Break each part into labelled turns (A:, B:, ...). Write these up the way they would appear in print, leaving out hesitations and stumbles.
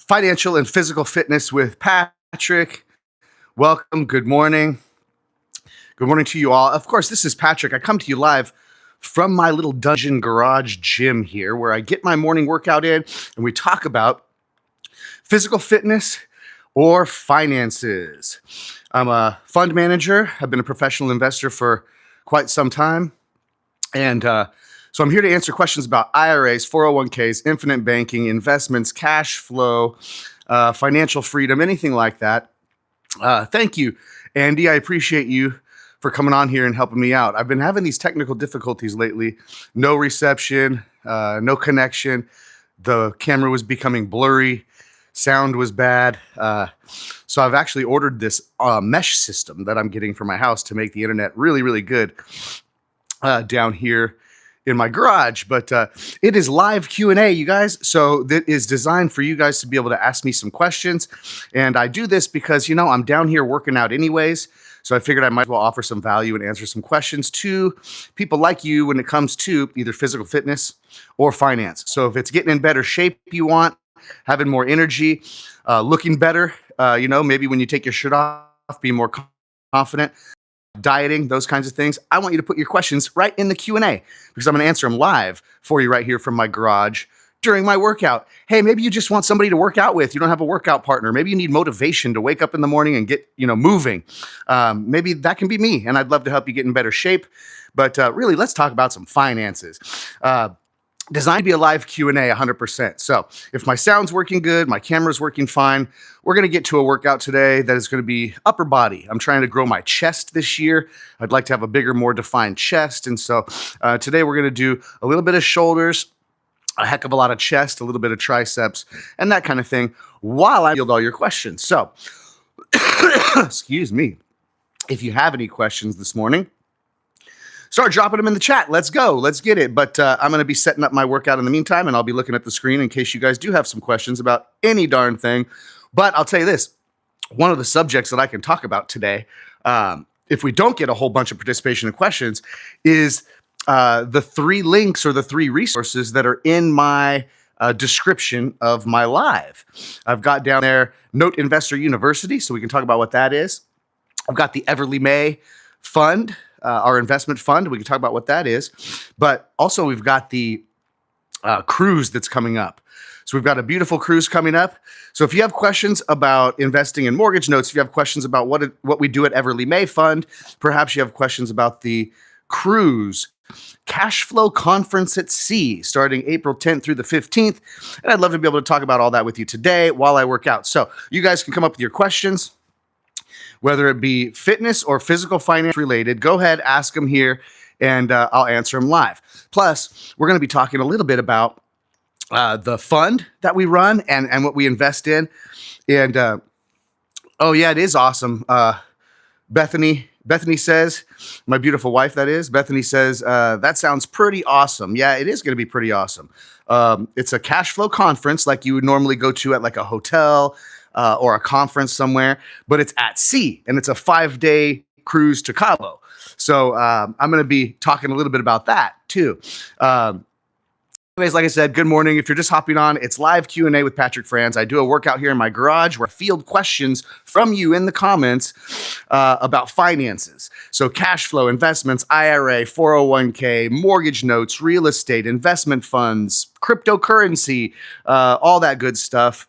A: Financial and Physical Fitness with Patrick. Welcome. Good morning. Good morning to you all. Of course, this is Patrick. I come to you live from my little dungeon garage gym here where I get my morning workout in and we talk about physical fitness or finances. I'm a fund manager. I've been a professional investor for quite some time. And so I'm here to answer questions about IRAs, 401ks, infinite banking, investments, cash flow, financial freedom, anything like that. Thank you, Andy. I appreciate you for coming on here and helping me out. I've been having these technical difficulties lately. No reception, no connection. The camera was becoming blurry. Sound was bad. So I've actually ordered this mesh system that I'm getting for my house to make the internet really, really good down here in my garage. But it is live Q&A, you guys. So that is designed for you guys to be able to ask me some questions. And I do this because, you know, I'm down here working out anyways. So I figured I might as well offer some value and answer some questions to people like you when it comes to either physical fitness or finance. So if it's getting in better shape you want, having more energy, looking better, you know, maybe when you take your shirt off, be more confident, dieting, those kinds of things, I want you to put your questions right in the Q&A because I'm going to answer them live for you right here from my garage during my workout. Hey, maybe you just want somebody to work out with. You don't have a workout partner. Maybe you need motivation to wake up in the morning and get, you know, moving. Maybe that can be me, and I'd love to help you get in better shape. But really, let's talk about some finances. Designed to be a live Q&A 100%. So if my sound's working good, my camera's working fine, we're going to get to a workout today that is going to be upper body. I'm trying to grow my chest this year. I'd like to have a bigger, more defined chest. And so today we're going to do a little bit of shoulders, a heck of a lot of chest, a little bit of triceps, and that kind of thing while I field all your questions. So, excuse me, if you have any questions this morning, start dropping them in the chat. Let's go. Let's get it. But I'm going to be setting up my workout in the meantime, and I'll be looking at the screen in case you guys do have some questions about any darn thing. But I'll tell you this, one of the subjects that I can talk about today, if we don't get a whole bunch of participation and questions, is the 3 links or the 3 resources that are in my description of my live. I've got down there Note Investor University, so we can talk about what that is. I've got the Everly May Fund, our investment fund. We can talk about what that is. But also we've got the cruise that's coming up. So we've got a beautiful cruise coming up. So if you have questions about investing in mortgage notes, if you have questions about what we do at Everly May Fund, perhaps you have questions about the cruise cash flow conference at sea starting April 10th through the 15th. And I'd love to be able to talk about all that with you today while I work out. So you guys can come up with your questions, whether it be fitness or physical finance related. Go ahead, ask them here, and I'll answer them live. Plus, we're going to be talking a little bit about the fund that we run and what we invest in. And, oh yeah, it is awesome. Bethany says, my beautiful wife, that is, Bethany says, that sounds pretty awesome. Yeah, it is going to be pretty awesome. It's a cash flow conference like you would normally go to at like a hotel or a conference somewhere, but it's at sea and it's a 5-day cruise to Cabo. So I'm going to be talking a little bit about that too. Anyways, like I said, good morning. If you're just hopping on, it's live Q&A with Patrick Franz. I do a workout here in my garage where I field questions from you in the comments about finances. So cash flow, investments, IRA, 401k, mortgage notes, real estate, investment funds, cryptocurrency, all that good stuff.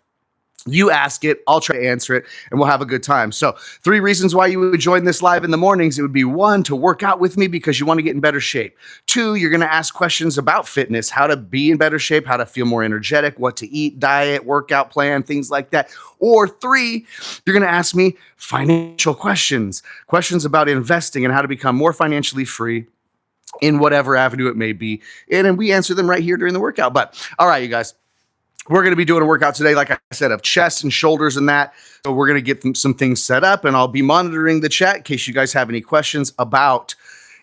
A: You ask it, I'll try to answer it, and we'll have a good time. So 3 reasons why you would join this live in the mornings. It would be 1, to work out with me because you want to get in better shape. 2, you're going to ask questions about fitness, how to be in better shape, how to feel more energetic, what to eat, diet, workout plan, things like that. Or 3, you're going to ask me financial questions, questions about investing and how to become more financially free in whatever avenue it may be. And we answer them right here during the workout. But all right, you guys. We're going to be doing a workout today, like I said, of chest and shoulders and that. So we're going to get some things set up, and I'll be monitoring the chat in case you guys have any questions about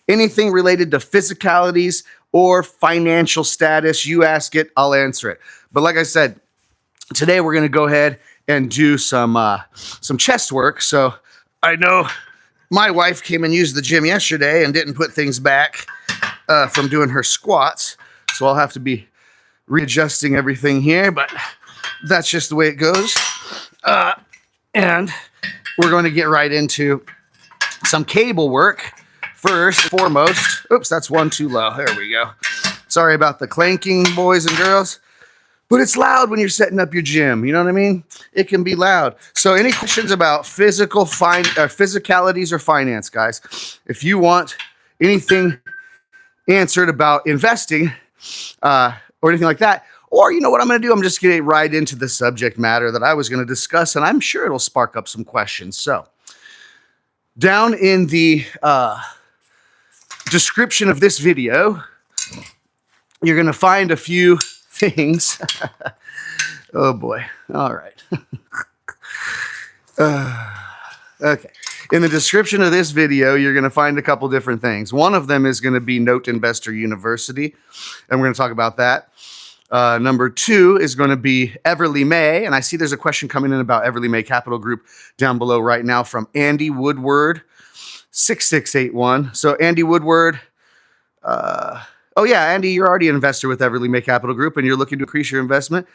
A: anything related to physicalities or financial status. You ask it, I'll answer it. But like I said, today we're going to go ahead and do some chest work. So I know my wife came and used the gym yesterday and didn't put things back from doing her squats. So I'll have to be readjusting everything here, but that's just the way it goes. And we're going to get right into some cable work. First and foremost, oops, that's one too low. There we go. Sorry about the clanking, boys and girls. But it's loud when you're setting up your gym. You know what I mean? It can be loud. So any questions about physicalities or finance, guys? If you want anything answered about investing or anything like that, or you know what I'm going to do? I'm just going to get right into the subject matter that I was going to discuss, and I'm sure it'll spark up some questions. So down in the description of this video, you're going to find a few things. Oh boy. All right. Okay. In the description of this video, you're going to find a couple different things. One of them is going to be Note Investor University, and we're going to talk about that. Number 2 is going to be Everly May, and I see there's a question coming in about Everly May Capital Group down below right now from Andy Woodward, 6681. So Andy Woodward, oh yeah, Andy, you're already an investor with Everly May Capital Group, and you're looking to increase your investment.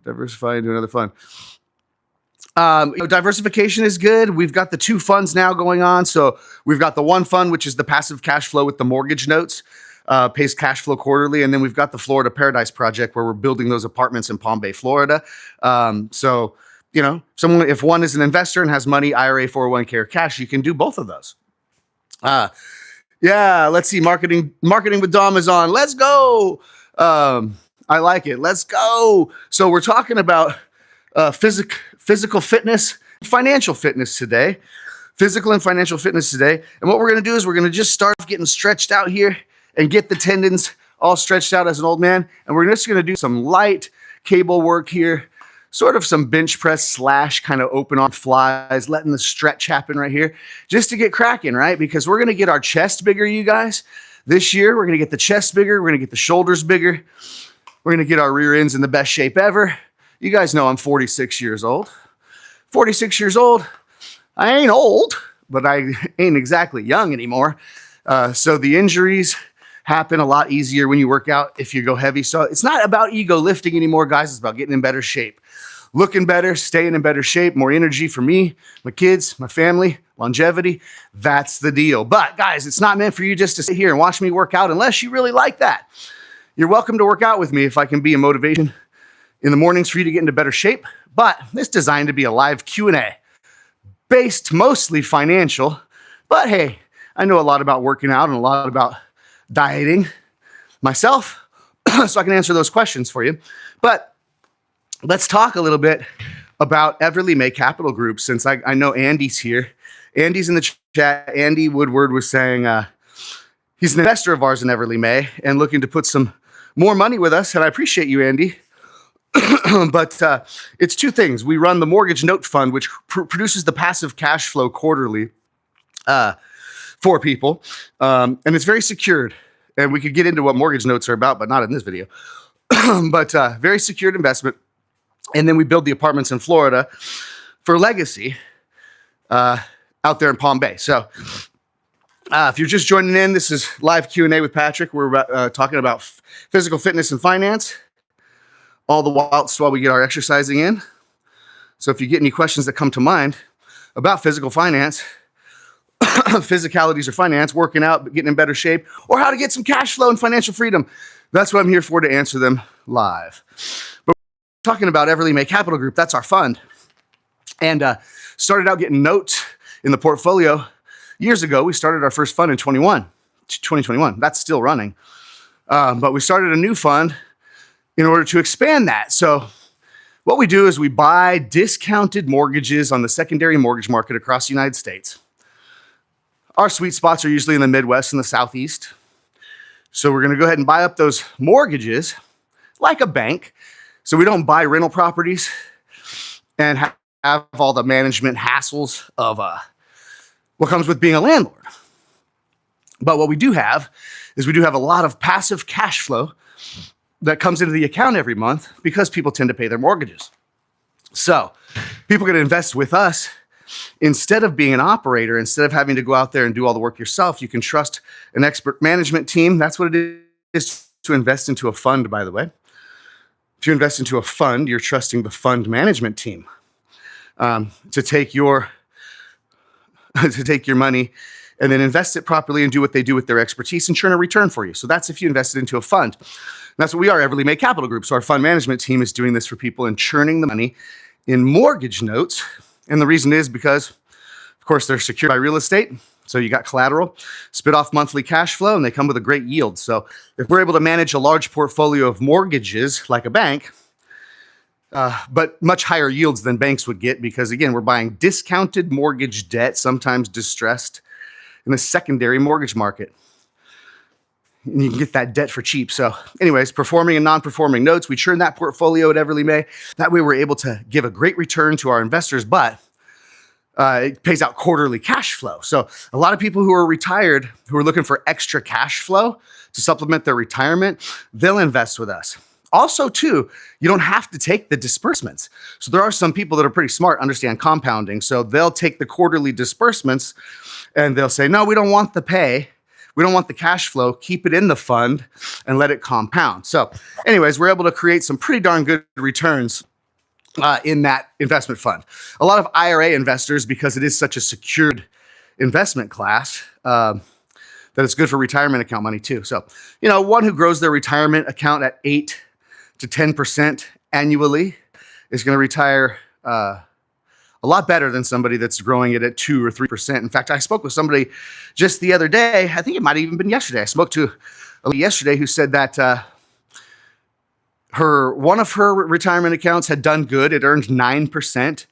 A: Diversify into another fund. Diversification is good. We've got the 2 funds now going on. So we've got the one fund, which is the passive cash flow with the mortgage notes, pays cash flow quarterly. And then we've got the Florida Paradise Project where we're building those apartments in Palm Bay, Florida. So, you know, if one is an investor and has money, IRA, 401k, or cash, you can do both of those. Yeah, let's see. Marketing with Dom is on. Let's go. I like it. Let's go. So we're talking about physical fitness, financial fitness today. Physical and financial fitness today. And what we're going to do is we're going to just start getting stretched out here and get the tendons all stretched out as an old man. And we're just going to do some light cable work here, sort of some bench press / kind of open arm flies, letting the stretch happen right here just to get cracking, right? Because we're going to get our chest bigger, you guys. This year, we're going to get the chest bigger. We're going to get the shoulders bigger. We're going to get our rear ends in the best shape ever. You guys know I'm 46 years old. 46 years old. I ain't old, but I ain't exactly young anymore. So the injuries happen a lot easier when you work out if you go heavy. So it's not about ego lifting anymore, guys. It's about getting in better shape. Looking better, staying in better shape, more energy for me, my kids, my family, longevity. That's the deal. But guys, it's not meant for you just to sit here and watch me work out unless you really like that. You're welcome to work out with me if I can be a motivation in the mornings for you to get into better shape. But it's designed to be a live Q&A based mostly financial. But hey, I know a lot about working out and a lot about dieting myself, so I can answer those questions for you. But let's talk a little bit about Everly May Capital Group, since I know Andy's here. Andy's in the chat. Andy Woodward was saying he's an investor of ours in Everly May and looking to put some more money with us, and I appreciate you, Andy. But it's 2 things. We run the mortgage note fund, which produces the passive cash flow quarterly for people, and it's very secured. And we could get into what mortgage notes are about, but not in this video. But very secured investment. And then we build the apartments in Florida for legacy out there in Palm Bay. So if you're just joining in, this is live Q&A with Patrick. We're talking about physical fitness and finance, all the while we get our exercising in. So if you get any questions that come to mind about physical finance, physicalities or finance, working out, getting in better shape, or how to get some cash flow and financial freedom, that's what I'm here for, to answer them live. But we're talking about Everly May Capital Group. That's our fund. And started out getting notes in the portfolio years ago. We started our first fund in 2021. That's still running. But we started a new fund in order to expand that. So what we do is we buy discounted mortgages on the secondary mortgage market across the United States. Our sweet spots are usually in the Midwest and the Southeast. So we're going to go ahead and buy up those mortgages like a bank. So we don't buy rental properties and have all the management hassles of what comes with being a landlord. But what we do have is we do have a lot of passive cash flow that comes into the account every month because people tend to pay their mortgages. So people are going to invest with us. Instead of being an operator, instead of having to go out there and do all the work yourself, you can trust an expert management team. That's what it is to invest into a fund, by the way. to invest into a fund, you're trusting the fund management team to take your money and then invest it properly and do what they do with their expertise and churn a return for you. So that's if you invested into a fund. And that's what we are, Everly May Capital Group. So our fund management team is doing this for people and churning the money in mortgage notes. And the reason is because, of course, they're secured by real estate. So you got collateral, spit off monthly cash flow, and they come with a great yield. So if we're able to manage a large portfolio of mortgages like a bank, but much higher yields than banks would get because, again, we're buying discounted mortgage debt, sometimes distressed, in the secondary mortgage market. And you can get that debt for cheap. So anyways, performing and non-performing notes, we churn that portfolio at Everly May. That way we're able to give a great return to our investors, but it pays out quarterly cash flow. So a lot of people who are retired, who are looking for extra cash flow to supplement their retirement, they'll invest with us. Also, too, you don't have to take the disbursements. So there are some people that are pretty smart, understand compounding. So they'll take the quarterly disbursements and they'll say, no, we don't want the pay. We don't want the cash flow. Keep it in the fund and let it compound. So anyways, we're able to create some pretty darn good returns in that investment fund. A lot of IRA investors, because it is such a secured investment class, that it's good for retirement account money too. So, one who grows their retirement account at 8 to 10% annually is going to retire a lot better than somebody that's growing it at 2 or 3%. In fact, I spoke with somebody just the other day. I think it might have even been yesterday. I spoke to a lady yesterday who said that one of her retirement accounts had done good. It earned 9%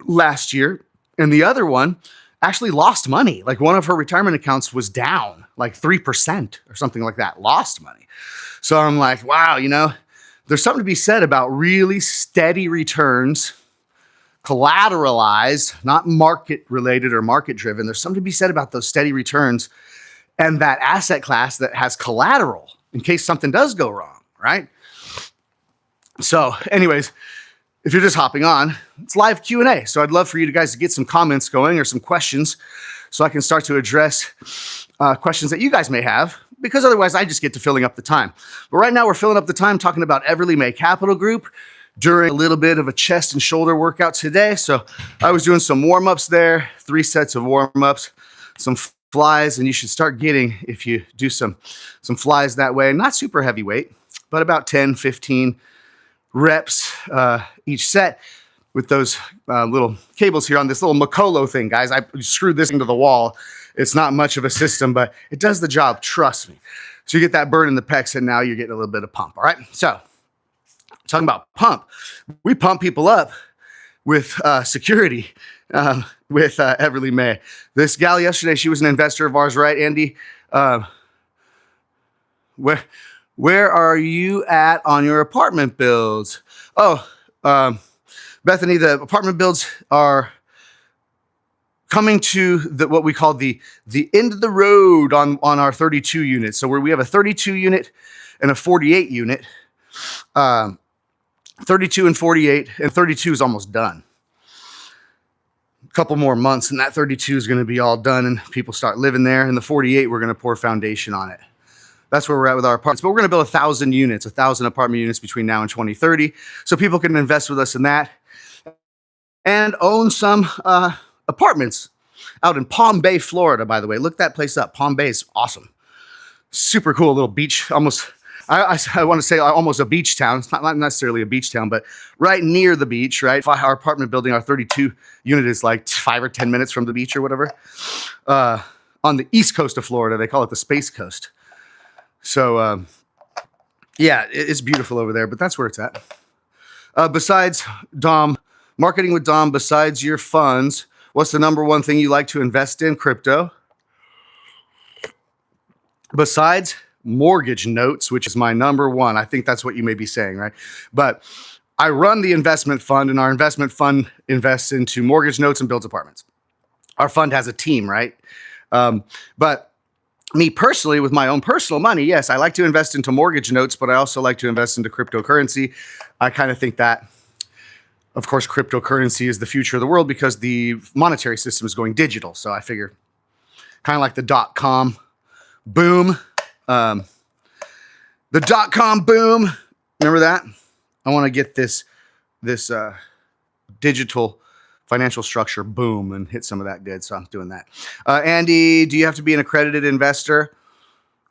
A: last year. And the other one actually lost money. Like one of her retirement accounts was down like 3% or something like that, lost money. So I'm like, wow, there's something to be said about really steady returns, collateralized, not market related or market driven. There's something to be said about those steady returns and that asset class that has collateral in case something does go wrong, right? So anyways, if you're just hopping on, it's live Q&A. So I'd love for you guys to get some comments going or some questions so I can start to address questions that you guys may have, because otherwise I just get to filling up the time. But right now we're filling up the time talking about Everly May Capital Group during a little bit of a chest and shoulder workout today. So I was doing some warm-ups there, 3 sets of warm-ups, some flies, and you should start getting, if you do some flies that way, not super heavyweight, but about 10, 15 reps each set with those little cables here on this little Makolo thing, guys. I screwed this into the wall. It's not much of a system, but it does the job, trust me. So you get that burn in the pecs, and now you're getting a little bit of pump, all right? So talking about pump, we pump people up with security with Everly May. This gal yesterday, she was an investor of ours, right, Andy? Where are you at on your apartment builds? Oh, Bethany, the apartment builds are coming to what we call the end of the road on our 32 units. So we have a 32 unit and a 48 unit. 32 and 48, and 32 is almost done. A couple more months and that 32 is going to be all done and people start living there. And the 48, we're going to pour foundation on it. That's where we're at with our apartments. But we're going to build 1,000 units, 1,000 apartment units between now and 2030. So people can invest with us in that and own some apartments out in Palm Bay, Florida, by the way. Look that place up. Palm Bay is awesome. Super cool little beach, almost, I want to say almost a beach town. It's not necessarily a beach town, but right near the beach, right? Our apartment building, our 32 unit is like 5 or 10 minutes from the beach or whatever. On the east coast of Florida, they call it the Space Coast. So, yeah, it's beautiful over there, but that's where it's at. Besides Dom, marketing with Dom, besides your funds, what's the number one thing you like to invest in? Crypto. Besides mortgage notes, which is my number one. I think that's what you may be saying, right? But I run the investment fund, and our investment fund invests into mortgage notes and builds apartments. Our fund has a team, right? But me personally, with my own personal money, yes, I like to invest into mortgage notes, but I also like to invest into cryptocurrency. I kind of think that, of course, cryptocurrency is the future of the world because the monetary system is going digital. So I figure kind of like the .com boom. The .com boom Remember that? I want to get this digital financial structure boom and hit some of that good. So I'm doing that. Andy, do you have to be an accredited investor?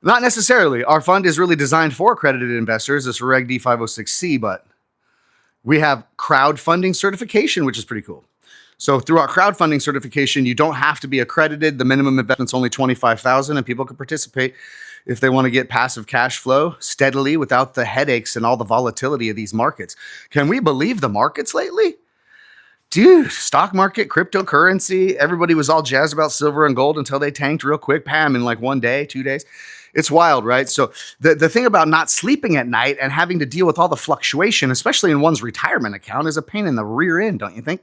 A: Not necessarily. Our fund is really designed for accredited investors. It's Reg D 506C, but we have crowdfunding certification, which is pretty cool. So through our crowdfunding certification, you don't have to be accredited. The minimum investment's only $25,000, and people can participate if they want to get passive cash flow steadily without the headaches and all the volatility of these markets. Can we believe the markets lately? Dude, stock market, cryptocurrency, everybody was all jazzed about silver and gold until they tanked real quick, bam, in like 1 day, 2 days. It's wild, right? So the thing about not sleeping at night and having to deal with all the fluctuation, especially in one's retirement account, is a pain in the rear end, don't you think?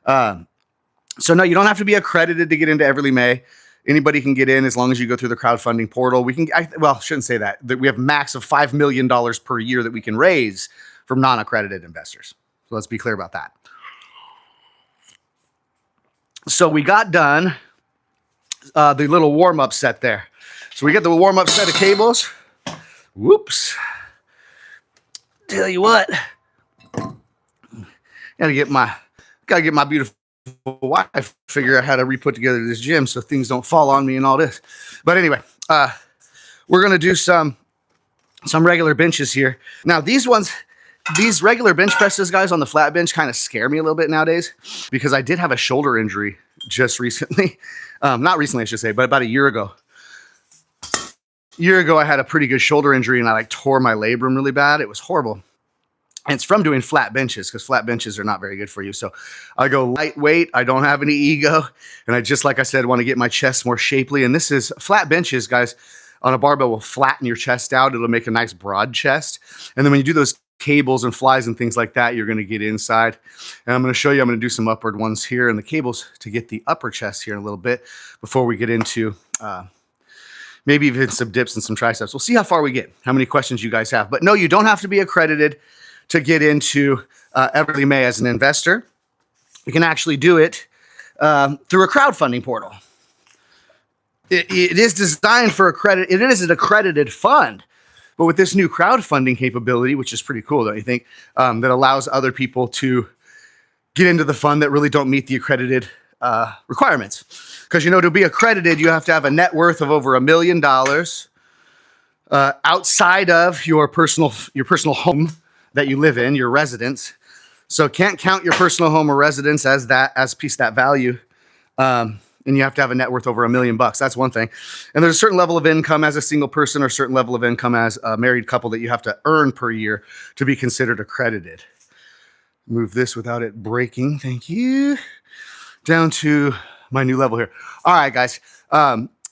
A: So no, you don't have to be accredited to get into Everly May. Anybody can get in as long as you go through the crowdfunding portal. Well, shouldn't say that. We have max of $5 million per year that we can raise from non-accredited investors. So let's be clear about that. So we got done the little warm-up set there. So we got the warm-up set of cables. Whoops. Tell you what. Gotta get my beautiful wife figure out how to re-put together this gym so things don't fall on me and all this. But anyway, we're gonna do some regular benches here. Now these regular bench presses, guys, on the flat bench kind of scare me a little bit nowadays because I did have a shoulder injury just recently. Not recently, I should say, but about a year ago. I had a pretty good shoulder injury and I like tore my labrum really bad. It was horrible. And it's from doing flat benches because flat benches are not very good for you. So I go lightweight. I don't have any ego. And I just, like I said, want to get my chest more shapely. And this is flat benches, guys, on a barbell will flatten your chest out. It'll make a nice broad chest. And then when you do those cables and flies and things like that, you're going to get inside. And I'm going to show you, I'm going to do some upward ones here in the cables to get the upper chest here in a little bit before we get into maybe even some dips and some triceps. We'll see how far we get, how many questions you guys have. But no, you don't have to be accredited to get into Everly May as an investor. You can actually do it through a crowdfunding portal. It is designed for accredited. It is an accredited fund, but with this new crowdfunding capability, which is pretty cool, don't you think? That allows other people to get into the fund that really don't meet the accredited requirements. Because, to be accredited, you have to have a net worth of over $1 million outside of your personal home that you live in, your residence. So can't count your personal home or residence as a piece of that value. And you have to have a net worth over $1 million. That's one thing. And there's a certain level of income as a single person or a certain level of income as a married couple that you have to earn per year to be considered accredited. Move this without it breaking. Thank you. Down to my new level here. All right, guys.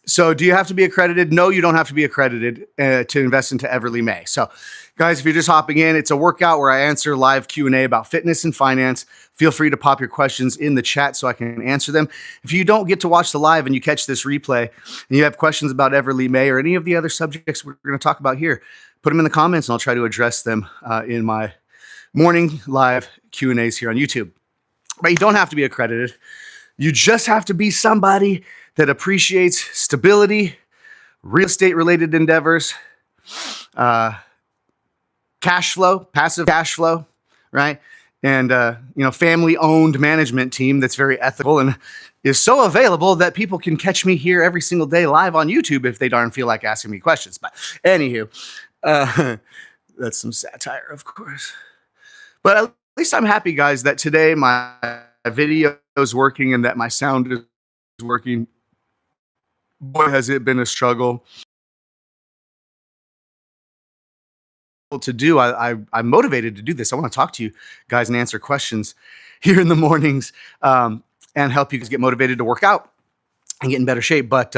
A: So do you have to be accredited? No, you don't have to be accredited to invest into Everly May. So guys, if you're just hopping in, it's a workout where I answer live Q&A about fitness and finance. Feel free to pop your questions in the chat so I can answer them. If you don't get to watch the live and you catch this replay and you have questions about Everly May or any of the other subjects we're going to talk about here, put them in the comments and I'll try to address them in my morning live Q&As here on YouTube. But you don't have to be accredited. You just have to be somebody that appreciates stability, real estate related endeavors, cash flow, passive cash flow, right? And, family owned management team that's very ethical and is so available that people can catch me here every single day live on YouTube if they darn feel like asking me questions. But anywho, that's some satire, of course. But at least I'm happy, guys, that today my video is working and that my sound is working. Boy, has it been a struggle to do. I'm motivated to do this. I want to talk to you guys and answer questions here in the mornings and help you guys get motivated to work out and get in better shape. But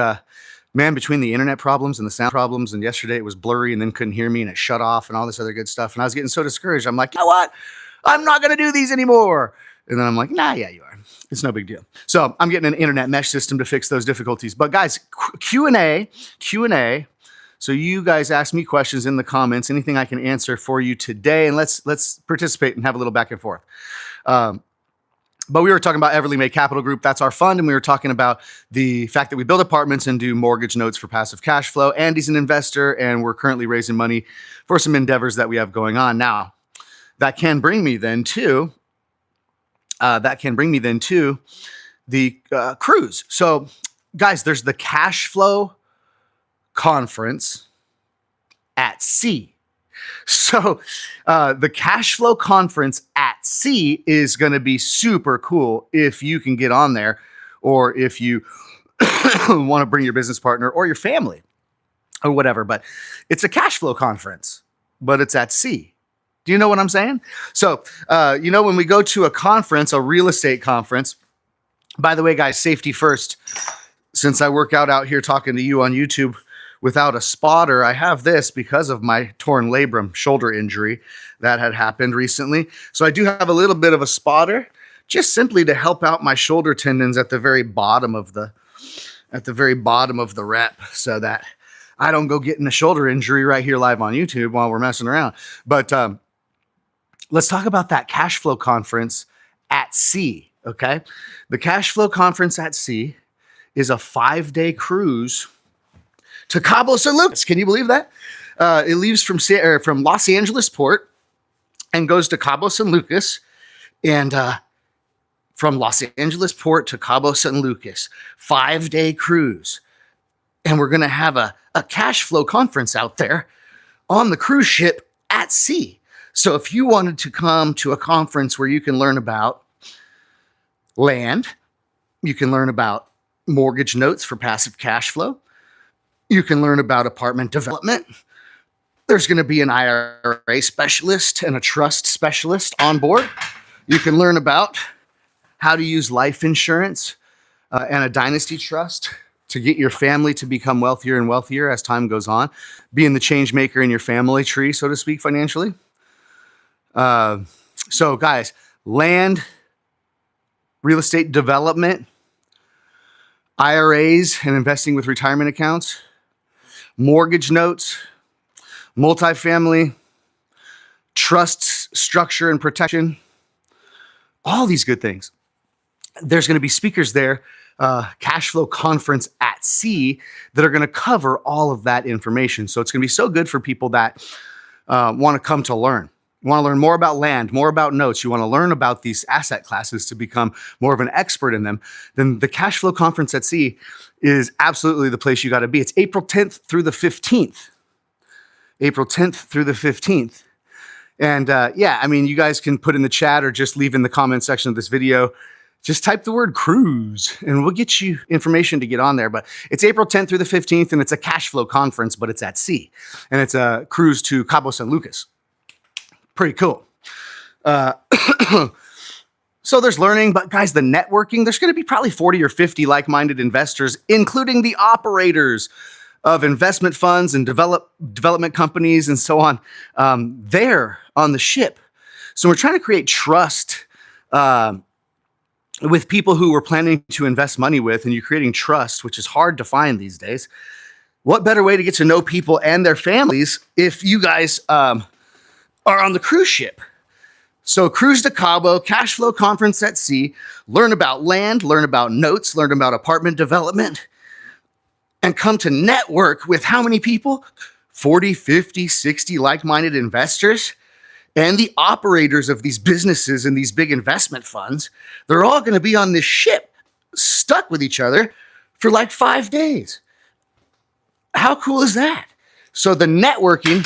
A: man, between the internet problems and the sound problems, and yesterday it was blurry and then couldn't hear me and it shut off and all this other good stuff. And I was getting so discouraged. I'm like, you know what? I'm not going to do these anymore. And then I'm like, nah, yeah, you are. It's no big deal. So I'm getting an internet mesh system to fix those difficulties. But guys, Q&A. So you guys ask me questions in the comments, anything I can answer for you today. And let's participate and have a little back and forth. But we were talking about Everly May Capital Group. That's our fund. And we were talking about the fact that we build apartments and do mortgage notes for passive cash flow. Andy's an investor, and we're currently raising money for some endeavors that we have going on. Now, that can bring me then to the cruise. So, guys, there's the cash flow conference at sea. So the cash flow conference at sea is going to be super cool if you can get on there, or if you want to bring your business partner or your family or whatever. But it's a cash flow conference, but it's at sea. Do you know what I'm saying? So, when we go to a conference, a real estate conference, by the way, guys, safety first. Since I work out here talking to you on YouTube without a spotter, I have this because of my torn labrum shoulder injury that had happened recently. So I do have a little bit of a spotter, just simply to help out my shoulder tendons at the very bottom of the rep, so that I don't go getting a shoulder injury right here live on YouTube while we're messing around. But let's talk about that cash flow conference at sea. Okay, the cash flow conference at sea is a 5-day cruise to Cabo San Lucas. Can you believe that? It leaves from Los Angeles port and goes to Cabo San Lucas, and from Los Angeles port to Cabo San Lucas, 5-day cruise. And we're going to have a cash flow conference out there on the cruise ship at sea. So if you wanted to come to a conference where you can learn about land, you can learn about mortgage notes for passive cash flow, you can learn about apartment development. There's going to be an IRA specialist and a trust specialist on board. You can learn about how to use life insurance and a dynasty trust to get your family to become wealthier and wealthier as time goes on, being the change maker in your family tree, so to speak, financially. So, guys, land, real estate development, IRAs and investing with retirement accounts, mortgage notes, multifamily, trusts, structure and protection, all these good things. There's going to be speakers there, cash flow conference at sea, that are going to cover all of that information. So it's going to be so good for people that want to come to learn. You want to learn more about land, more about notes. You want to learn about these asset classes to become more of an expert in them. Then the cash flow conference at sea is absolutely the place you got to be. It's April 10th through the 15th. April 10th through the 15th. And you guys can put in the chat or just leave in the comment section of this video. Just type the word cruise and we'll get you information to get on there. But it's April 10th through the 15th, and it's a cash flow conference, but it's at sea. And it's a cruise to Cabo San Lucas. Pretty cool. So there's learning, but guys, the networking, there's going to be probably 40 or 50 like-minded investors, including the operators of investment funds and development companies and so on, there on the ship. So we're trying to create trust with people who we're planning to invest money with, and you're creating trust, which is hard to find these days. What better way to get to know people and their families if you guys are on the cruise ship? So cruise to Cabo, cash flow conference at sea, learn about land, learn about notes, learn about apartment development, and come to network with how many people? 40, 50, 60 like-minded investors and the operators of these businesses and these big investment funds. They're all going to be on this ship, stuck with each other for like 5 days. How cool is that? So the networking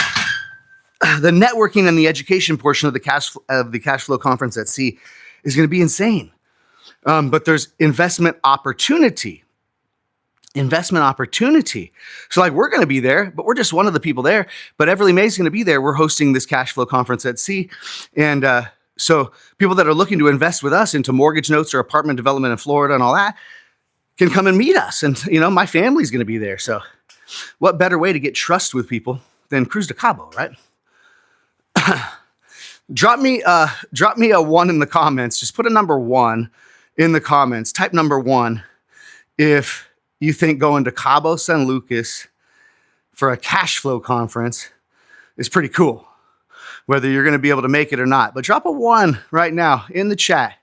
A: and the education portion of the cash flow conference at sea is going to be insane. But there's investment opportunity. So like, we're going to be there, but we're just one of the people there. But Everly May is going to be there. We're hosting this cash flow conference at sea. And so people that are looking to invest with us into mortgage notes or apartment development in Florida and all that can come and meet us. And, my family's going to be there. So what better way to get trust with people than cruise to Cabo, right? Drop me a 1 in the comments. Just put a number 1 in the comments. Type number 1 if you think going to Cabo San Lucas for a cash flow conference is pretty cool, whether you're going to be able to make it or not. But drop a 1 right now in the chat.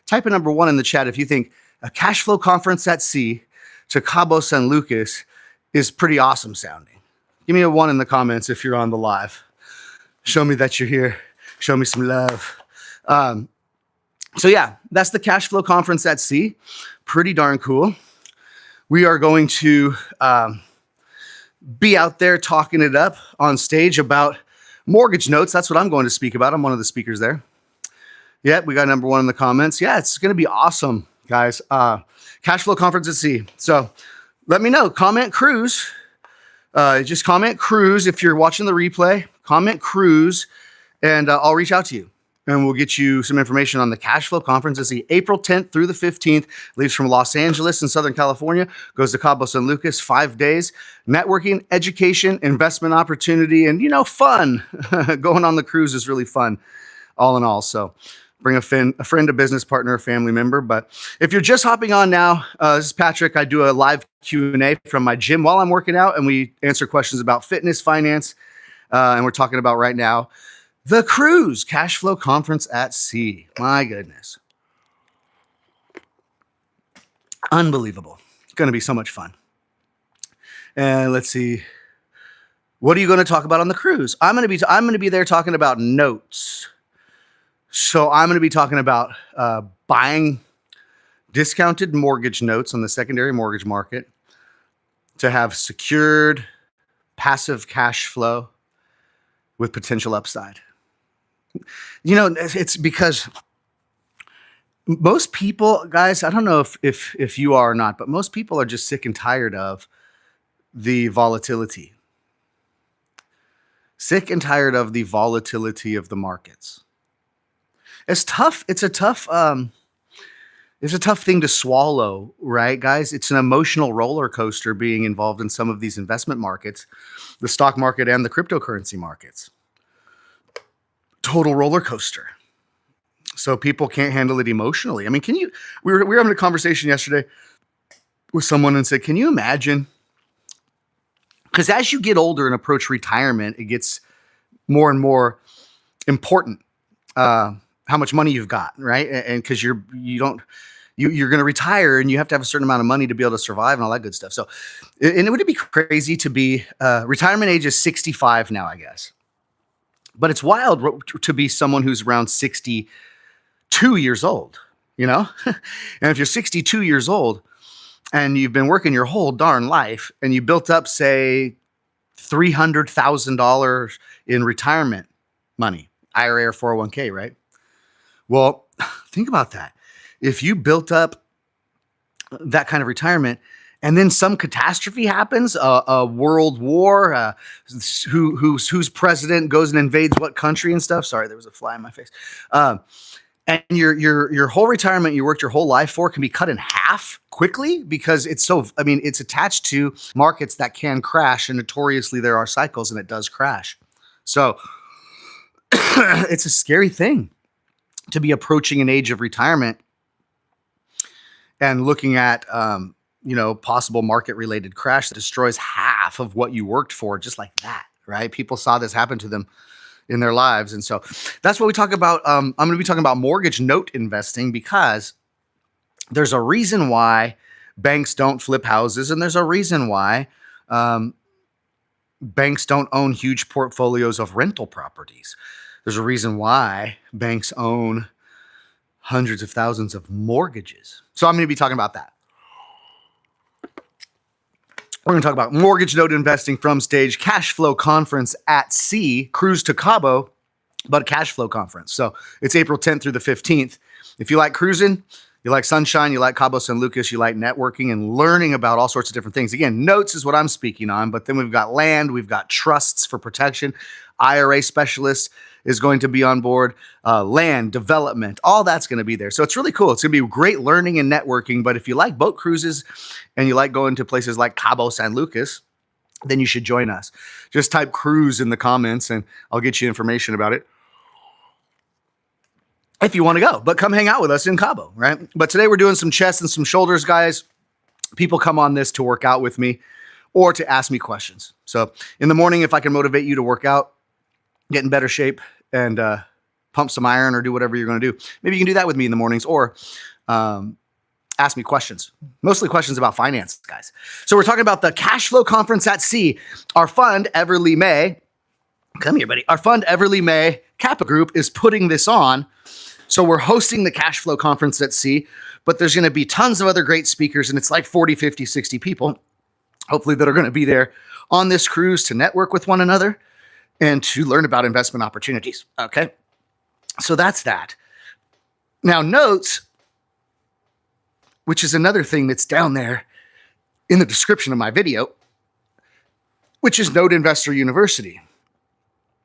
A: Type a number 1 in the chat if you think a cash flow conference at sea to Cabo San Lucas is pretty awesome sounding. Give me a 1 in the comments if you're on the live. Show me that you're here. Show me some love. So yeah, that's the cash flow conference at sea. Pretty darn cool. We are going to be out there talking it up on stage about mortgage notes. That's what I'm going to speak about. I'm one of the speakers there. Yeah, we got number 1 in the comments. Yeah, it's going to be awesome, guys. Cash flow conference at sea. So let me know. Comment cruise. Just comment cruise if you're watching the replay. Comment cruise, and I'll reach out to you. And we'll get you some information on the cash flow conference. It's the April 10th through the 15th. Leaves from Los Angeles in Southern California. Goes to Cabo San Lucas, 5 days. Networking, education, investment opportunity, and, fun. Going on the cruise is really fun, all in all. So bring a friend, a business partner, a family member. But if you're just hopping on now, this is Patrick. I do a live Q&A from my gym while I'm working out, and we answer questions about fitness, finance, and we're talking about right now the cruise cash flow conference at sea. My goodness. Unbelievable. It's going to be so much fun. And let's see. What are you going to talk about on the cruise? I'm going to be there talking about notes. So I'm going to be talking about buying discounted mortgage notes on the secondary mortgage market to have secured passive cash flow with potential upside. It's because most people, guys, I don't know if you are or not, but most people are just sick and tired of the volatility. Sick and tired of the volatility of the markets. It's tough. It's a tough thing to swallow, right, guys? It's an emotional roller coaster being involved in some of these investment markets, the stock market and the cryptocurrency markets. Total roller coaster. So people can't handle it emotionally. I mean, we were having a conversation yesterday with someone and said, can you imagine? Because as you get older and approach retirement, it gets more and more important how much money you've got, right? And because you're going to retire and you have to have a certain amount of money to be able to survive and all that good stuff. So, and would it be crazy to be retirement age is 65 now, I guess. But it's wild to be someone who's around 62 years old, And if you're 62 years old and you've been working your whole darn life and you built up, say, $300,000 in retirement money, IRA or 401k, right? Well, think about that. If you built up that kind of retirement and then some catastrophe happens, a world war, whose president goes and invades what country and stuff. Sorry, there was a fly in my face. And your whole retirement you worked your whole life for can be cut in half quickly because it's attached to markets that can crash, and notoriously there are cycles and it does crash. So it's a scary thing to be approaching an age of retirement and looking at possible market-related crash that destroys half of what you worked for just like that, right? People saw this happen to them in their lives. And so that's what we talk about. I'm going to be talking about mortgage note investing because there's a reason why banks don't flip houses, and there's a reason why banks don't own huge portfolios of rental properties. There's a reason why banks own hundreds of thousands of mortgages. So I'm going to be talking about that. We're going to talk about mortgage note investing from stage, cash flow conference at sea, cruise to Cabo, but a cash flow conference. So it's April 10th through the 15th. If you like cruising, you like sunshine, you like Cabo San Lucas, you like networking and learning about all sorts of different things. Again, notes is what I'm speaking on, but then we've got land, we've got trusts for protection, IRA specialists is going to be on board, land, development, all that's going to be there. So it's really cool. It's going to be great learning and networking, but if you like boat cruises and you like going to places like Cabo San Lucas, then you should join us. Just type cruise in the comments and I'll get you information about it if you want to go. But come hang out with us in Cabo, right? But today we're doing some chest and some shoulders, guys. People come on this to work out with me or to ask me questions. So in the morning, if I can motivate you to work out, get in better shape, and pump some iron or do whatever you're going to do. Maybe you can do that with me in the mornings, or ask me questions, mostly questions about finance, guys. So we're talking about the Cash Flow Conference at Sea. Our fund, Everly May, come here, buddy. Our fund, Everly May Kappa Group, is putting this on. So we're hosting the Cash Flow Conference at Sea, but there's going to be tons of other great speakers, and it's like 40, 50, 60 people, hopefully, that are going to be there on this cruise to network with one another and to learn about investment opportunities, okay? So that's that. Now, notes, which is another thing that's down there in the description of my video, which is Note Investor University.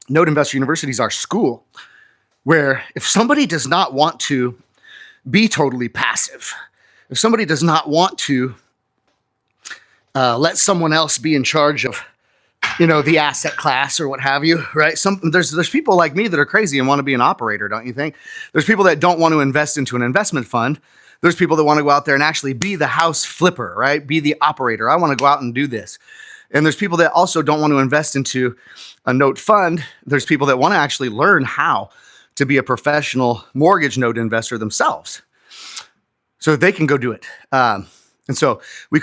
A: Note Investor University is our school where if somebody does not want to be totally passive, if somebody does not want to let someone else be in charge of, the asset class or what have you, right? There's people like me that are crazy and want to be an operator, don't you think? There's people that don't want to invest into an investment fund. There's people that want to go out there and actually be the house flipper, right? Be the operator. I want to go out and do this. And there's people that also don't want to invest into a note fund. There's people that want to actually learn how to be a professional mortgage note investor themselves, so they can go do it. And so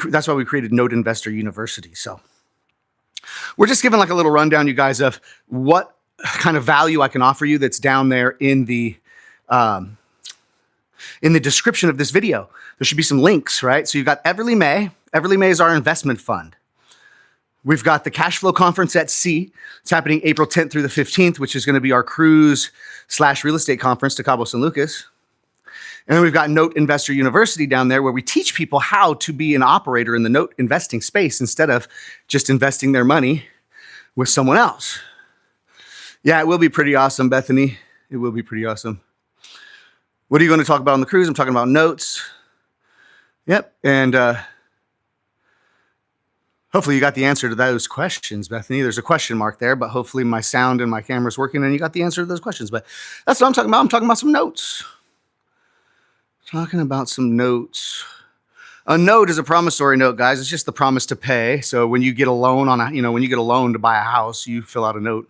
A: that's why we created Note Investor University. So we're just giving like a little rundown, you guys, of what kind of value I can offer you that's down there in the description of this video. There should be some links, right? So you've got Everly May. Everly May is our investment fund. We've got the Cash Flow Conference at Sea. It's happening April 10th through the 15th, which is going to be our cruise/real estate conference to Cabo San Lucas. And then we've got Note Investor University down there, where we teach people how to be an operator in the note investing space instead of just investing their money with someone else. Yeah, it will be pretty awesome, Bethany. It will be pretty awesome. What are you going to talk about on the cruise? I'm talking about notes. Yep. And hopefully you got the answer to those questions, Bethany. There's a question mark there, but hopefully my sound and my camera's working and you got the answer to those questions. But that's what I'm talking about. I'm talking about some notes. Talking about some notes. A note is a promissory note, guys. It's just the promise to pay. So when you get a loan when you get a loan to buy a house, you fill out a note.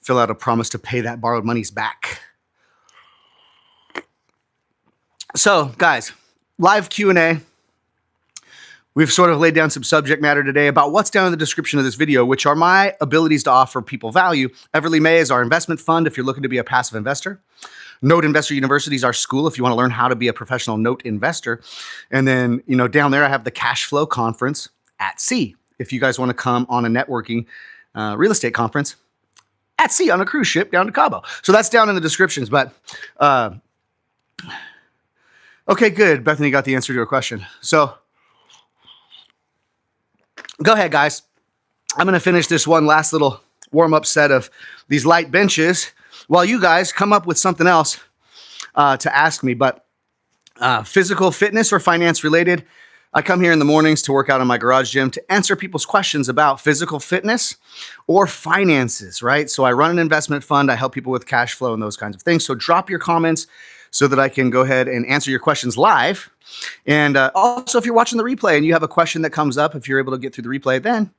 A: Fill out a promise to pay that borrowed monies back. So, guys, live Q&A. We've sort of laid down some subject matter today about what's down in the description of this video, which are my abilities to offer people value. Everly May is our investment fund if you're looking to be a passive investor. Note Investor University is our school if you want to learn how to be a professional note investor. And then, down there I have the Cash Flow Conference at Sea. If you guys want to come on a networking real estate conference at sea on a cruise ship down to Cabo. So that's down in the descriptions. But okay, good. Bethany got the answer to her question. So go ahead, guys. I'm going to finish this one last little warm-up set of these light benches while you guys come up with something else to ask me. But physical fitness or finance related, I come here in the mornings to work out in my garage gym to answer people's questions about physical fitness or finances, right? So I run an investment fund. I help people with cash flow and those kinds of things. So drop your comments so that I can go ahead and answer your questions live. And also, if you're watching the replay and you have a question that comes up, if you're able to get through the replay, then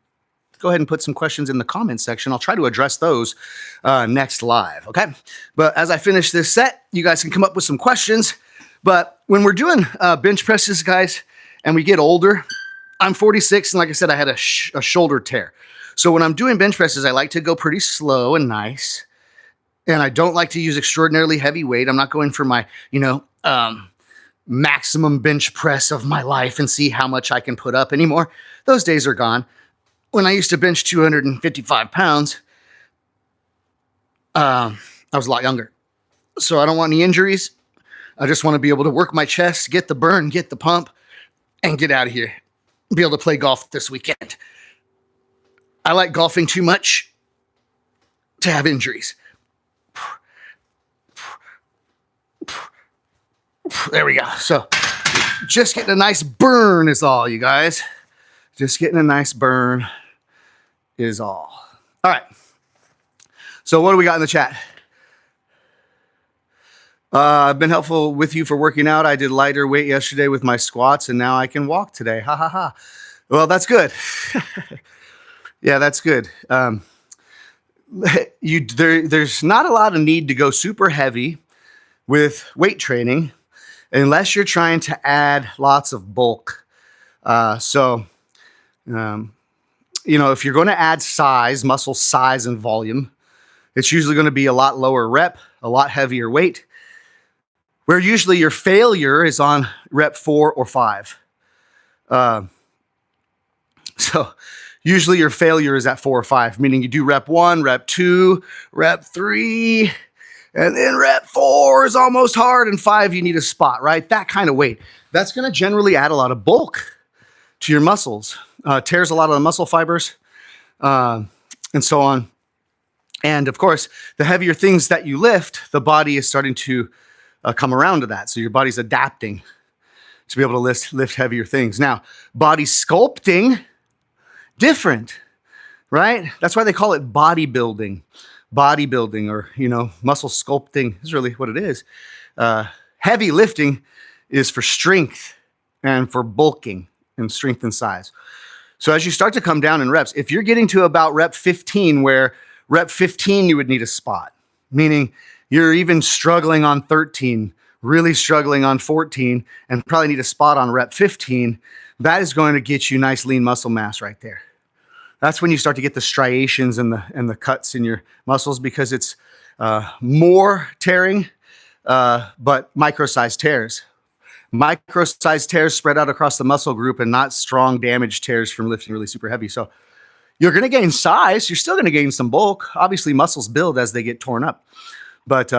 A: go ahead and put some questions in the comments section. I'll try to address those next live, okay? But as I finish this set, you guys can come up with some questions. But when we're doing bench presses, guys, and we get older, I'm 46, and like I said, I had a shoulder tear. So when I'm doing bench presses, I like to go pretty slow and nice. And I don't like to use extraordinarily heavy weight. I'm not going for my, maximum bench press of my life and see how much I can put up anymore. Those days are gone. When I used to bench 255 pounds, I was a lot younger. So I don't want any injuries. I just want to be able to work my chest, get the burn, get the pump, and get out of here. Be able to play golf this weekend. I like golfing too much to have injuries. There we go. So just getting a nice burn is all, you guys. Just getting a nice burn is all. All right. So what do we got in the chat? I've been helpful with you for working out. I did lighter weight yesterday with my squats, and now I can walk today. Ha, ha, ha. Well, that's good. Yeah, that's good. there's not a lot of need to go super heavy with weight training unless you're trying to add lots of bulk. So, if you're going to add size, muscle size and volume, it's usually going to be a lot lower rep, a lot heavier weight, where usually your failure is on rep 4 or 5. So usually your failure is at 4 or 5, meaning you do rep 1, rep 2, rep 3, and then rep 4 is almost hard, and 5 you need a spot, right? That kind of weight. That's going to generally add a lot of bulk to your muscles, tears a lot of the muscle fibers, and so on. And of course, the heavier things that you lift, the body is starting to come around to that. So your body's adapting to be able to lift heavier things. Now, body sculpting, different, right? That's why they call it bodybuilding. Bodybuilding, or, muscle sculpting is really what it is. Heavy lifting is for strength and for bulking and strength and size. So as you start to come down in reps, if you're getting to about rep 15, where rep 15 you would need a spot, meaning you're even struggling on 13, really struggling on 14, and probably need a spot on rep 15, that is going to get you nice lean muscle mass right there. That's when you start to get the striations and the cuts in your muscles, because it's more tearing, but micro-sized tears. Micro-sized tears spread out across the muscle group, and not strong damage tears from lifting really super heavy. So you're going to gain size. You're still going to gain some bulk. Obviously, muscles build as they get torn up, but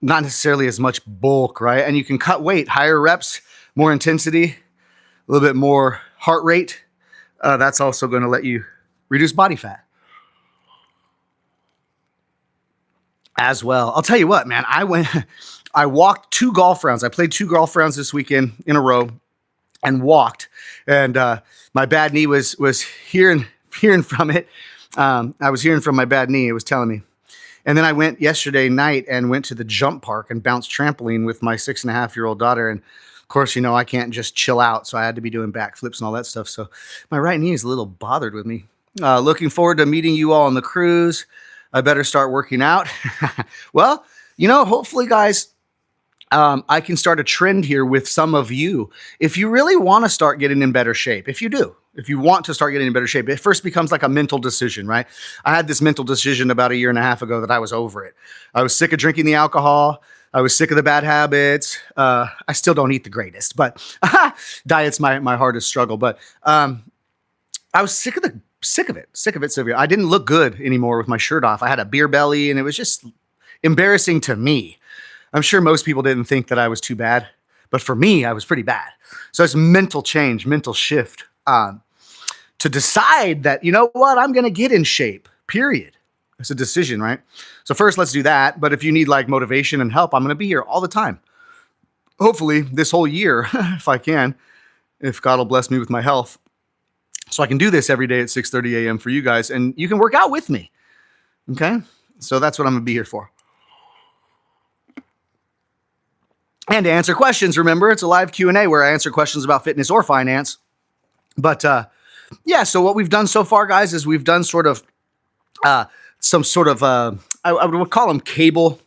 A: not necessarily as much bulk, right? And you can cut weight, higher reps, more intensity, a little bit more heart rate. That's also going to let you reduce body fat as well. I'll tell you what, man, I walked 2 golf rounds. I played 2 golf rounds this weekend in a row and walked. And my bad knee was hearing from it. I was hearing from my bad knee. It was telling me. And then I went yesterday night and went to the jump park and bounced trampoline with my 6.5-year-old daughter. And of course, I can't just chill out. So I had to be doing backflips and all that stuff. So my right knee is a little bothered with me. Looking forward to meeting you all on the cruise. I better start working out. Well, hopefully, guys, I can start a trend here with some of you. If you really want to start getting in better shape, if you want to start getting in better shape, it first becomes like a mental decision, right? I had this mental decision about 1.5 years ago that I was over it. I was sick of drinking the alcohol. I was sick of the bad habits. I still don't eat the greatest, but diet's my hardest struggle. But I was sick of it. I didn't look good anymore with my shirt off. I had a beer belly, and it was just embarrassing to me. I'm sure most people didn't think that I was too bad, but for me, I was pretty bad. So it's mental change, mental shift, to decide that, you know what, I'm going to get in shape, period. It's a decision, right? So first, let's do that. But if you need like motivation and help, I'm going to be here all the time. Hopefully this whole year, if I can, if God will bless me with my health, so I can do this every day at 6:30 a.m. for you guys, and you can work out with me. Okay? So that's what I'm going to be here for. And to answer questions, remember, it's a live Q&A where I answer questions about fitness or finance. But yeah, so what we've done so far, guys, is we've done sort of some sort of, I would call them cable.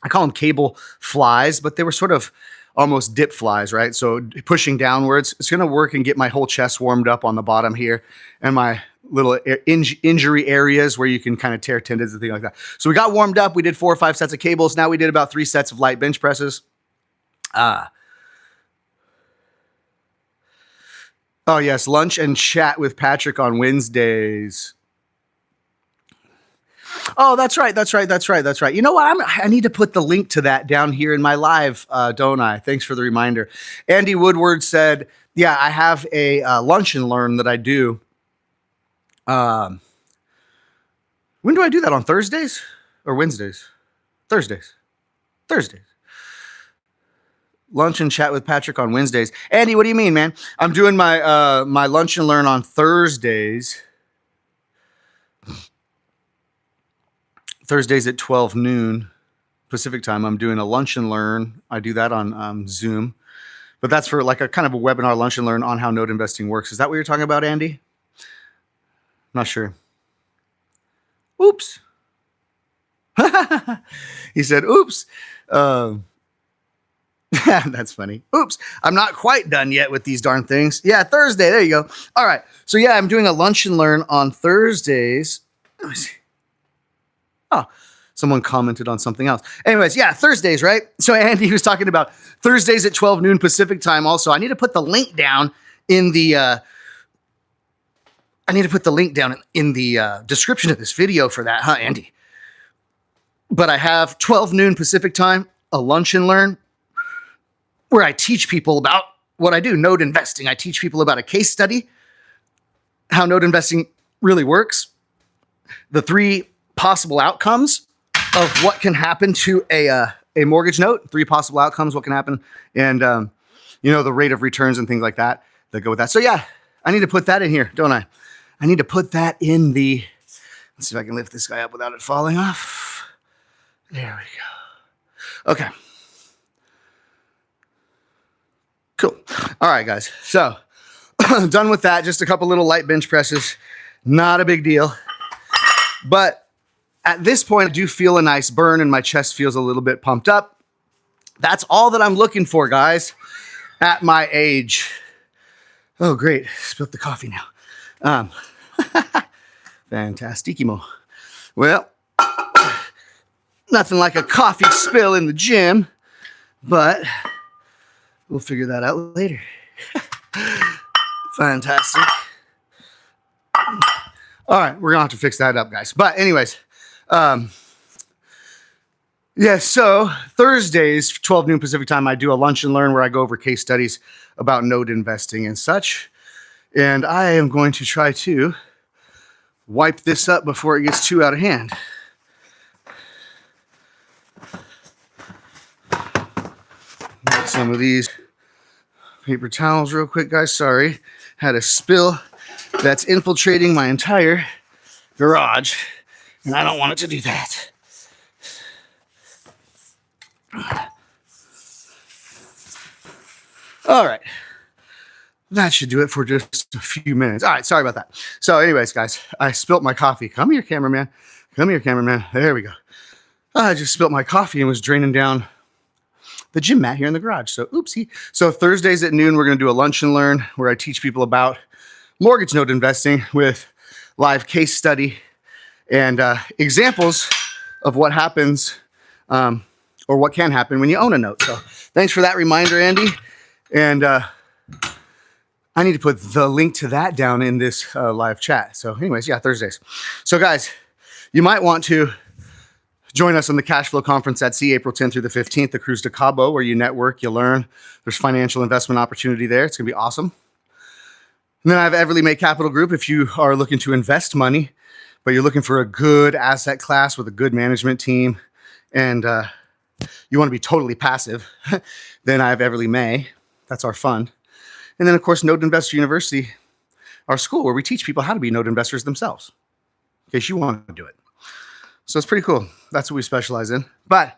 A: I call them cable flies, but they were sort of almost dip flies, right? So pushing downwards, it's going to work and get my whole chest warmed up on the bottom here and my little injury areas where you can kind of tear tendons and things like that. So we got warmed up. We did 4 or 5 sets of cables. Now we did about 3 sets of light bench presses. Oh yes, lunch and chat with Patrick on Wednesdays. Oh, that's right. You know what? I need to put the link to that down here in my live, don't I? Thanks for the reminder. Andy Woodward said, yeah, I have a lunch and learn that I do. When do I do that? On Thursdays or Wednesdays? Thursdays. Lunch and chat with Patrick on Wednesdays. Andy, what do you mean, man? I'm doing my my lunch and learn on Thursdays. Thursdays at 12 noon Pacific time. I'm doing a lunch and learn. I do that on Zoom. But that's for like a kind of a webinar lunch and learn on how node investing works. Is that what you're talking about, Andy? Not sure. Oops. He said, oops. That's funny. Oops. I'm not quite done yet with these darn things. Yeah, Thursday. There you go. All right. So yeah, I'm doing a lunch and learn on Thursdays. Let me see. Oh, someone commented on something else. Anyways, yeah, Thursdays, right? So Andy was talking about Thursdays at 12 noon Pacific time. Also, I need to put the link down in the description of this video for that, huh, Andy? But I have 12 noon Pacific time, a lunch and learn, where I teach people about what I do, node investing. I teach people about a case study, how node investing really works, the 3 possible outcomes of what can happen to a mortgage note, 3 possible outcomes, what can happen, and the rate of returns and things like that that go with that. So yeah, I need to put that in here, don't I? I need to put that in the, let's see if I can lift this guy up without it falling off. There we go. Okay. Cool. All right, guys. So done with that. Just a couple little light bench presses. Not a big deal. But at this point, I do feel a nice burn and my chest feels a little bit pumped up. That's all that I'm looking for, guys, at my age. Oh, great. Spilled the coffee now. Fantastico. Well, nothing like a coffee spill in the gym, but we'll figure that out later. Fantastic. All right, we're gonna have to fix that up, guys. But anyways, yeah, so Thursdays, 12 noon Pacific time, I do a lunch and learn where I go over case studies about node investing and such. And I am going to try to wipe this up before it gets too out of hand. Get some of these paper towels real quick, guys. Sorry, had a spill that's infiltrating my entire garage, and I don't want it to do that. All right. That should do it for just a few minutes. All right, sorry about that. So anyways, guys, I spilt my coffee. Come here, cameraman. Come here, cameraman. There we go. I just spilt my coffee and was draining down the gym mat here in the garage. So oopsie. So Thursdays at noon, we're going to do a lunch and learn where I teach people about mortgage note investing with live case study and examples of what happens or what can happen when you own a note. So thanks for that reminder, Andy. And I need to put the link to that down in this live chat. So anyways, yeah, Thursdays. So guys, you might want to join us on the Cash Flow Conference at Sea, April 10th through the 15th, the Cruise to Cabo, where you network, you learn. There's financial investment opportunity there. It's going to be awesome. And then I have Everly May Capital Group. If you are looking to invest money, but you're looking for a good asset class with a good management team, and you want to be totally passive, then I have Everly May. That's our fund. And then, of course, Node Investor University, our school, where we teach people how to be node investors themselves, in case you want to do it. So it's pretty cool. That's what we specialize in. But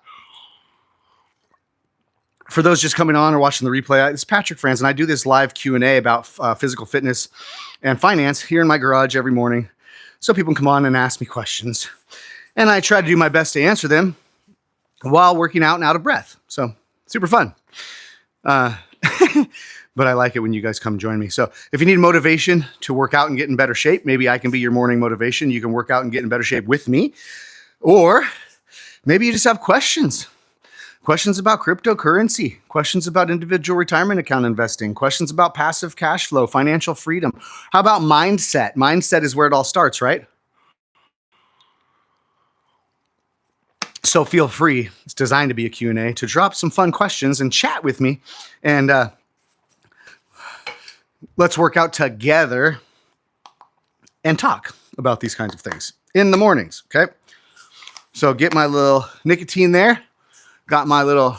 A: for those just coming on or watching the replay, it's Patrick Franz, and I do this live Q&A about physical fitness and finance here in my garage every morning. So people can come on and ask me questions. And I try to do my best to answer them while working out and out of breath. So super fun. But I like it when you guys come join me. So if you need motivation to work out and get in better shape, maybe I can be your morning motivation. You can work out and get in better shape with me. Or maybe you just have questions. Questions about cryptocurrency, questions about individual retirement account investing, questions about passive cash flow, financial freedom. How about mindset? Mindset is where it all starts, right? So feel free, it's designed to be a Q&A, to drop some fun questions and chat with me. And let's work out together and talk about these kinds of things in the mornings, okay? So get my little nicotine there. Got my little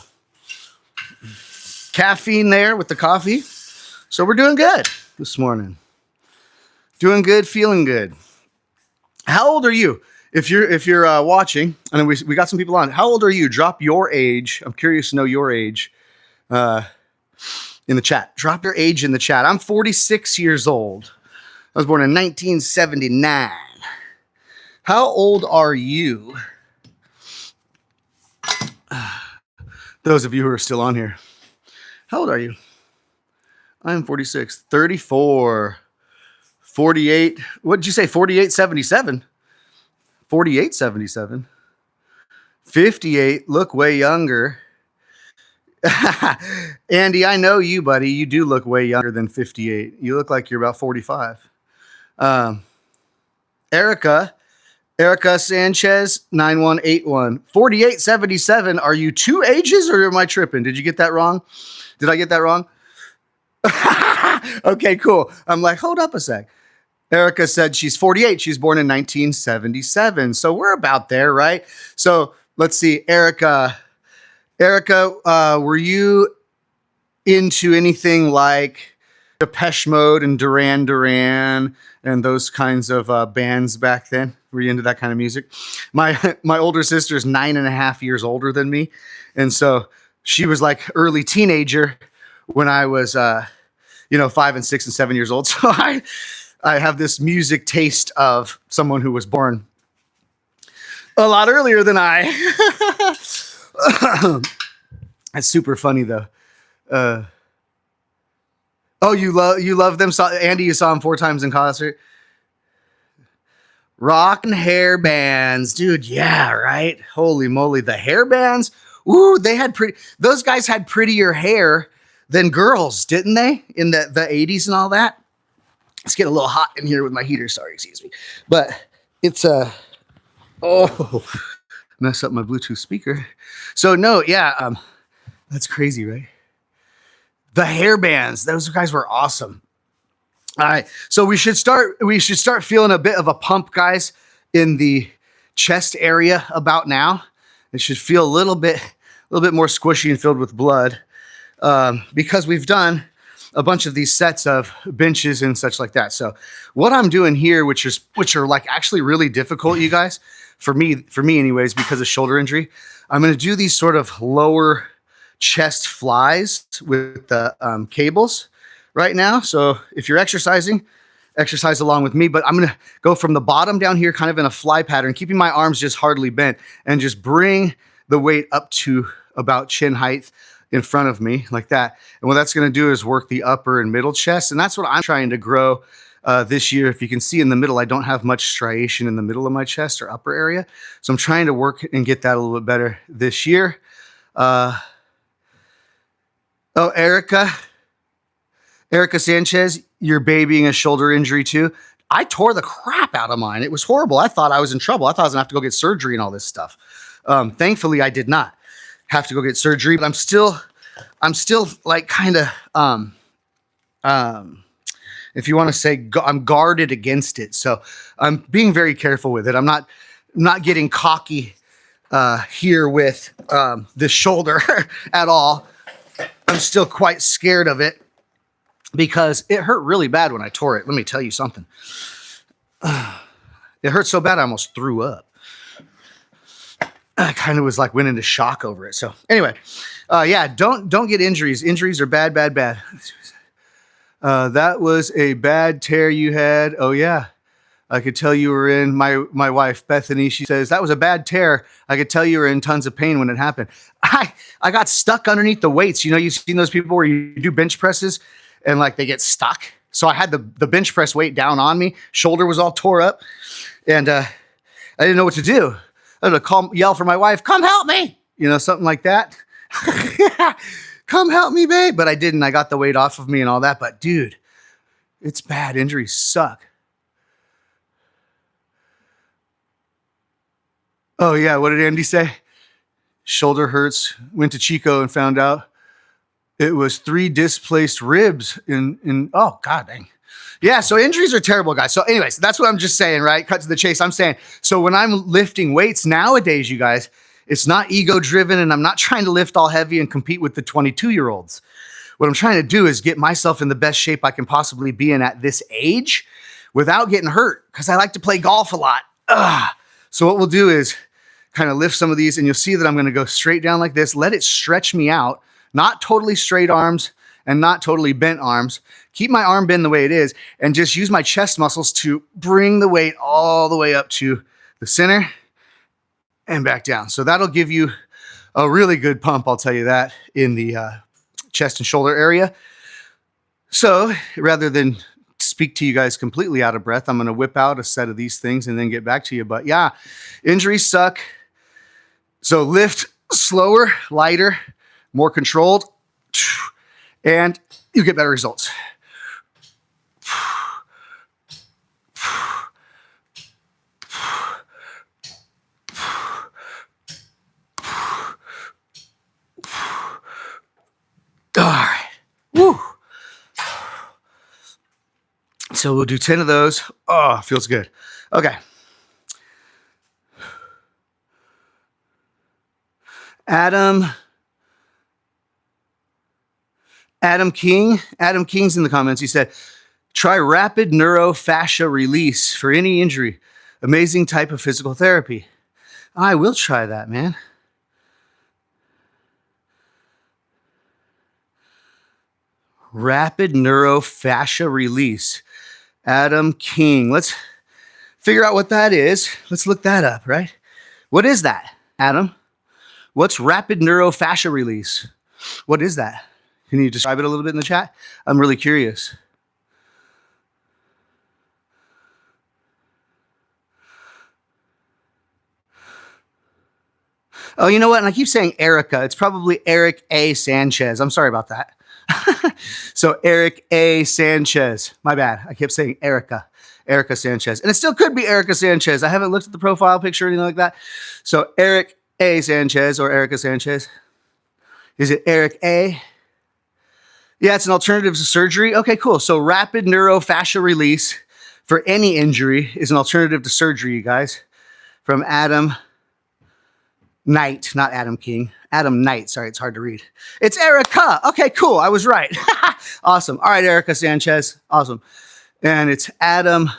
A: caffeine there with the coffee. So we're doing good this morning. Doing good, feeling good. How old are you? If you're watching, and we got some people on. How old are you? Drop your age. I'm curious to know your age in the chat. Drop your age in the chat. I'm 46 years old. I was born in 1979. How old are you? Those of you who are still on here. How old are you? I'm 46. 34. 48. What did you say? 4877. 4877. 58. Look way younger. Andy, I know you, buddy. You do look way younger than 58. You look like you're about 45. Erica Sanchez, 9181. 4877. Are you 2 ages or am I tripping? Did you get that wrong? Did I get that wrong? Okay, cool. I'm like, hold up a sec. Erica said she's 48. She's born in 1977. So we're about there, right? So let's see. Erica, were you into anything like Depeche Mode and Duran Duran and those kinds of bands back then? Were you into that kind of music? My older sister is 9.5 years older than me. And so she was like early teenager when I was, 5 and 6 and 7 years old. So I have this music taste of someone who was born a lot earlier than I. That's super funny though. You love them. Andy, you saw him 4 times in concert. Rock and hair bands, dude. Yeah, right. Holy moly, the hair bands. Ooh, those guys had prettier hair than girls, didn't they? In the 80s and all that. It's getting a little hot in here with my heater. Sorry, excuse me. But it's mess up my Bluetooth speaker. So no, yeah, that's crazy, right? The hair bands, those guys were awesome. All right, so we should start feeling a bit of a pump, guys, in the chest area about now. It should feel a little bit more squishy and filled with blood, because we've done a bunch of these sets of benches and such like that. So what I'm doing here, which are like actually really difficult, you guys, for me anyways, because of shoulder injury, I'm going to do these sort of lower chest flies with the cables right now. So if you're exercising, exercise along with me, but I'm going to go from the bottom down here, kind of in a fly pattern, keeping my arms just hardly bent, and just bring the weight up to about chin height in front of me like that. And what that's going to do is work the upper and middle chest. And that's what I'm trying to grow this year. If you can see in the middle, I don't have much striation in the middle of my chest or upper area. So I'm trying to work and get that a little bit better this year. Erica Sanchez, you're babying a shoulder injury too. I tore the crap out of mine. It was horrible. I thought I was in trouble. I thought I was gonna have to go get surgery and all this stuff. Thankfully, I did not have to go get surgery, but I'm still like kind of, if you want to say, I'm guarded against it. So I'm being very careful with it. I'm not getting cocky here with this shoulder at all. I'm still quite scared of it because it hurt really bad when I tore it. Let me tell you something. It hurt so bad I almost threw up. I kind of was like went into shock over it. So anyway, don't get injuries. Injuries are bad. That was a bad tear you had. Oh yeah. I could tell you were in, my wife, Bethany, she says, that was a bad tear. I could tell you were in tons of pain when it happened. I got stuck underneath the weights. You know, you've seen those people where you do bench presses and like they get stuck. So I had the bench press weight down on me. Shoulder was all tore up. And I didn't know what to do. I had to yell for my wife, come help me. You know, something like that. Come help me, babe. But I didn't. I got the weight off of me and all that. But dude, it's bad. Injuries suck. Oh yeah, what did Andy say? Shoulder hurts. Went to Chico and found out it was 3 displaced ribs in oh god dang. Yeah, so injuries are terrible, guys. So anyways, that's what I'm just saying, right? Cut to the chase. I'm saying, so when I'm lifting weights nowadays, you guys, it's not ego driven and I'm not trying to lift all heavy and compete with the 22-year-olds. What I'm trying to do is get myself in the best shape I can possibly be in at this age without getting hurt, because I like to play golf a lot. So what we'll do is kind of lift some of these, and you'll see that I'm going to go straight down like this. Let it stretch me out, not totally straight arms and not totally bent arms. Keep my arm bend the way it is, and just use my chest muscles to bring the weight all the way up to the center, and back down. So that'll give you a really good pump, I'll tell you that, in the chest and shoulder area. So rather than speak to you guys completely out of breath, I'm going to whip out a set of these things and then get back to you. But yeah, injuries suck. So lift slower, lighter, more controlled, and you get better results. All right. Woo. So we'll do 10 of those. Oh, feels good. Okay. Adam King's in the comments. He said, try rapid neurofascia release for any injury. Amazing type of physical therapy. I will try that, man. Rapid neurofascia release. Adam King. Let's figure out what that is. Let's look that up, right? What is that, Adam? What's rapid neurofascia release? What is that? Can you describe it a little bit in the chat? I'm really curious. Oh, you know what? And I keep saying Erica. It's probably Eric A. Sanchez. I'm sorry about that. So Eric A. Sanchez. My bad. I kept saying Erica Sanchez. And it still could be Erica Sanchez. I haven't looked at the profile picture or anything like that. So Eric A. Sanchez or Erica Sanchez. Is it Eric A.? Yeah, it's an alternative to surgery. Okay, cool. So rapid neurofascial release for any injury is an alternative to surgery, you guys. From Adam Knight, not Adam King. Adam Knight. Sorry, it's hard to read. It's Erica. Okay, cool. I was right. Awesome. All right, Erica Sanchez. Awesome. And it's Adam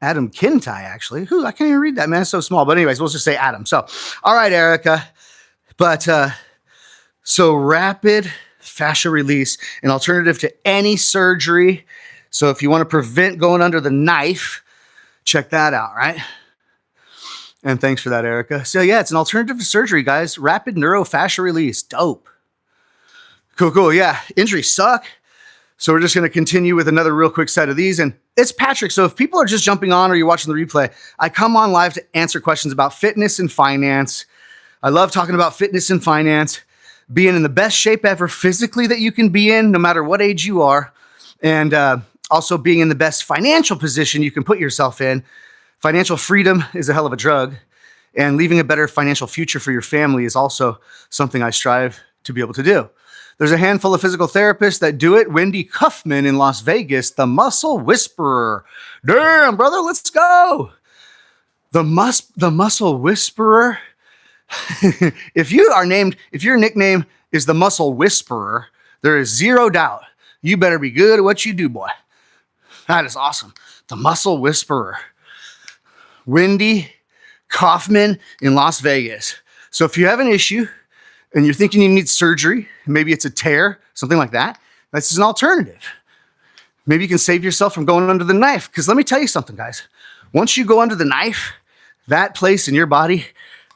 A: Kintai, actually. I can't even read that, man. It's so small. But anyways, we'll just say Adam. So, all right, Erica. But so rapid fascia release, an alternative to any surgery. So if you want to prevent going under the knife, check that out, right? And thanks for that, Erica. So yeah, it's an alternative to surgery, guys. Rapid neurofascial release. Dope. Cool. Yeah, injuries suck. So we're just going to continue with another real quick set of these. And it's Patrick. So if people are just jumping on or you're watching the replay, I come on live to answer questions about fitness and finance. I love talking about fitness and finance, being in the best shape ever physically that you can be in, no matter what age you are. And also being in the best financial position you can put yourself in. Financial freedom is a hell of a drug. And leaving a better financial future for your family is also something I strive to be able to do. There's a handful of physical therapists that do it. Wendy Kaufman in Las Vegas, the muscle whisperer. Damn, brother, let's go. The muscle whisperer. If your nickname is the muscle whisperer, there is zero doubt you better be good at what you do, boy. That is awesome. The muscle whisperer. Wendy Kaufman in Las Vegas. So if you have an issue and you're thinking you need surgery, maybe it's a tear, something like that, this is an alternative. Maybe you can save yourself from going under the knife. Because let me tell you something, guys. Once you go under the knife, that place in your body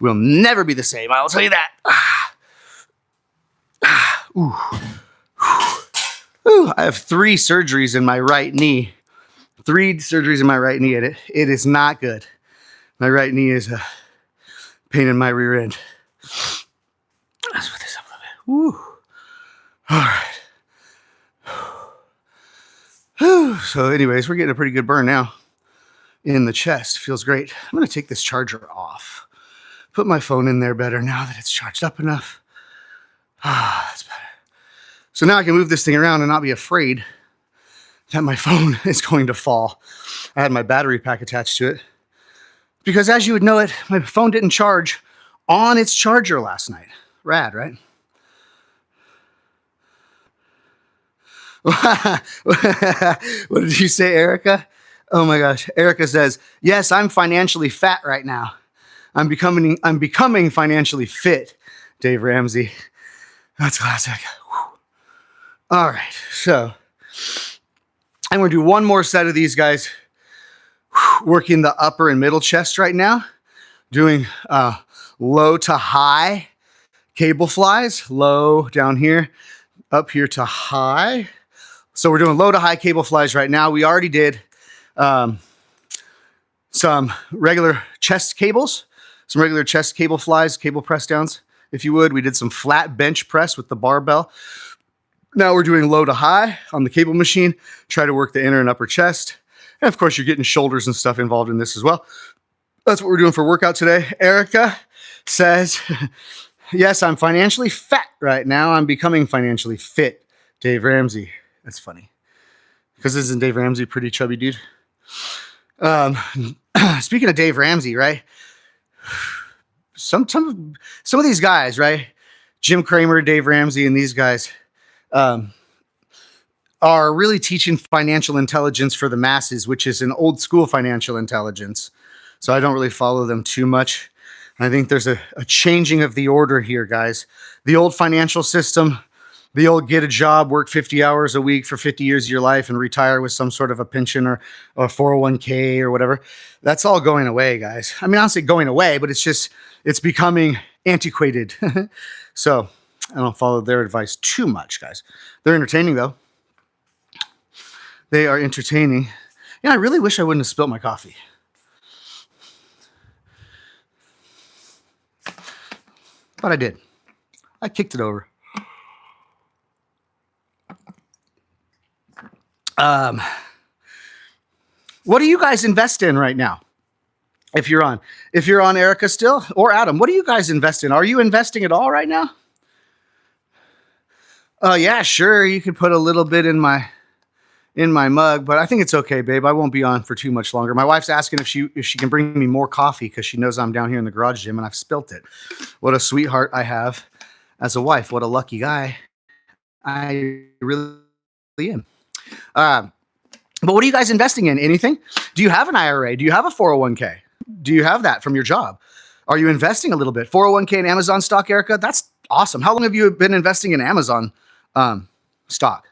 A: will never be the same. I'll tell you that. Ooh. I have 3 surgeries in my right knee. 3 surgeries in my right knee. It is not good. My right knee is a pain in my rear end. Let's put this up a little bit. Woo. All right. So anyways, we're getting a pretty good burn now in the chest. Feels great. I'm going to take this charger off. Put my phone in there better now that it's charged up enough. That's better. So now I can move this thing around and not be afraid that my phone is going to fall. I had my battery pack attached to it. Because as you would know it, my phone didn't charge on its charger last night. Rad, right? What did you say, Erica? Oh my gosh. Erica says, yes, I'm financially fat right now. I'm becoming financially fit, Dave Ramsey. That's classic. Whew. All right. So I'm going to do one more set of these guys. Working the upper and middle chest right now, doing low to high cable flies, low down here, up here to high. So we're doing low to high cable flies right now. We already did some regular chest cables, some regular chest cable flies, cable press downs, if you would. We did some flat bench press with the barbell. Now we're doing low to high on the cable machine. Try to work the inner and upper chest. And of course, you're getting shoulders and stuff involved in this as well. That's what we're doing for workout today. Erica says, yes, I'm financially fat right now. I'm becoming financially fit. Dave Ramsey. That's funny. Because isn't Dave Ramsey a pretty chubby dude? Speaking of Dave Ramsey, right? Some of these guys, right? Jim Cramer, Dave Ramsey, and these guys are really teaching financial intelligence for the masses, which is an old school financial intelligence. So I don't really follow them too much. I think there's a changing of the order here, guys. The old financial system, the old get a job, work 50 hours a week for 50 years of your life and retire with some sort of a pension or 401k or whatever. That's all going away, guys. I mean, I don't say going away, but it's becoming antiquated. So I don't follow their advice too much, guys. They're entertaining, though. They are entertaining. Yeah, I really wish I wouldn't have spilt my coffee. But I did. I kicked it over. What do you guys invest in right now? If you're on Erica still, or Adam, what do you guys invest in? Are you investing at all right now? Yeah, sure. You could put a little bit in my mug, but I think it's okay, babe. I won't be on for too much longer. My wife's asking if she can bring me more coffee because she knows I'm down here in the garage gym and I've spilt it. What a sweetheart I have as a wife. What a lucky guy I really am. But what are you guys investing in? Anything? Do you have an IRA? Do you have a 401k? Do you have that from your job? Are you investing a little bit? 401k in Amazon stock, Erica? That's awesome. How long have you been investing in Amazon stock?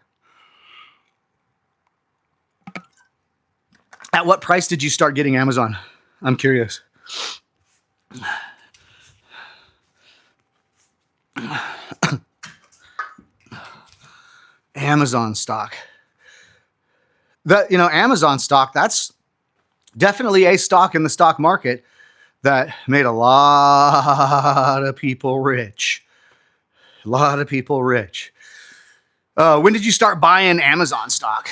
A: At what price did you start getting Amazon? I'm curious. Amazon stock. Amazon stock, that's definitely a stock in the stock market that made a lot of people rich. A lot of people rich. When did you start buying Amazon stock?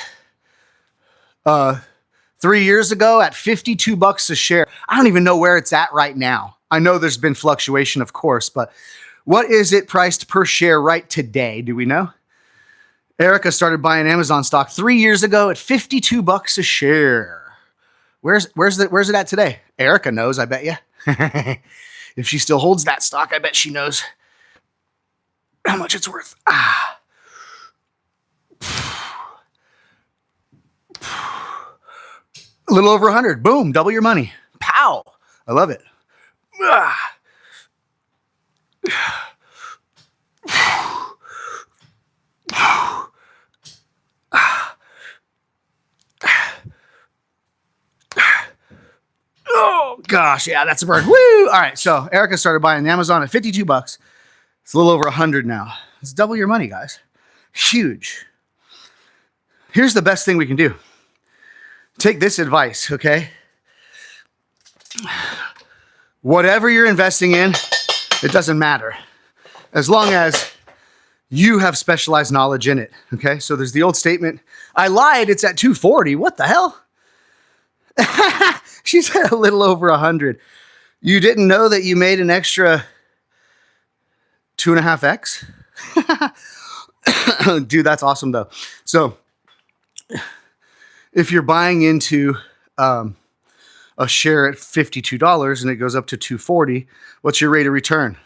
A: 3 years ago at $52 a share. I don't even know where it's at right now. I know there's been fluctuation, of course, but what is it priced per share right today? Do we know? Erica started buying Amazon stock 3 years ago at $52 a share. Where's it at today? Erica knows, I bet you. If she still holds that stock, I bet she knows how much it's worth. A little over 100. Boom, double your money. Pow. I love it. Oh, gosh. Yeah, that's a bird. Woo. All right. So Erica started buying Amazon at $52. It's a little over 100 now. It's double your money, guys. Huge. Here's the best thing we can do. Take this advice, okay? Whatever you're investing in, it doesn't matter. As long as you have specialized knowledge in it, okay? So there's the old statement, I lied, it's at 240. What the hell? She said a little over 100. You didn't know that you made an extra 2.5x? Dude, that's awesome though. So if you're buying into a share at $52 and it goes up to $240, what's your rate of return?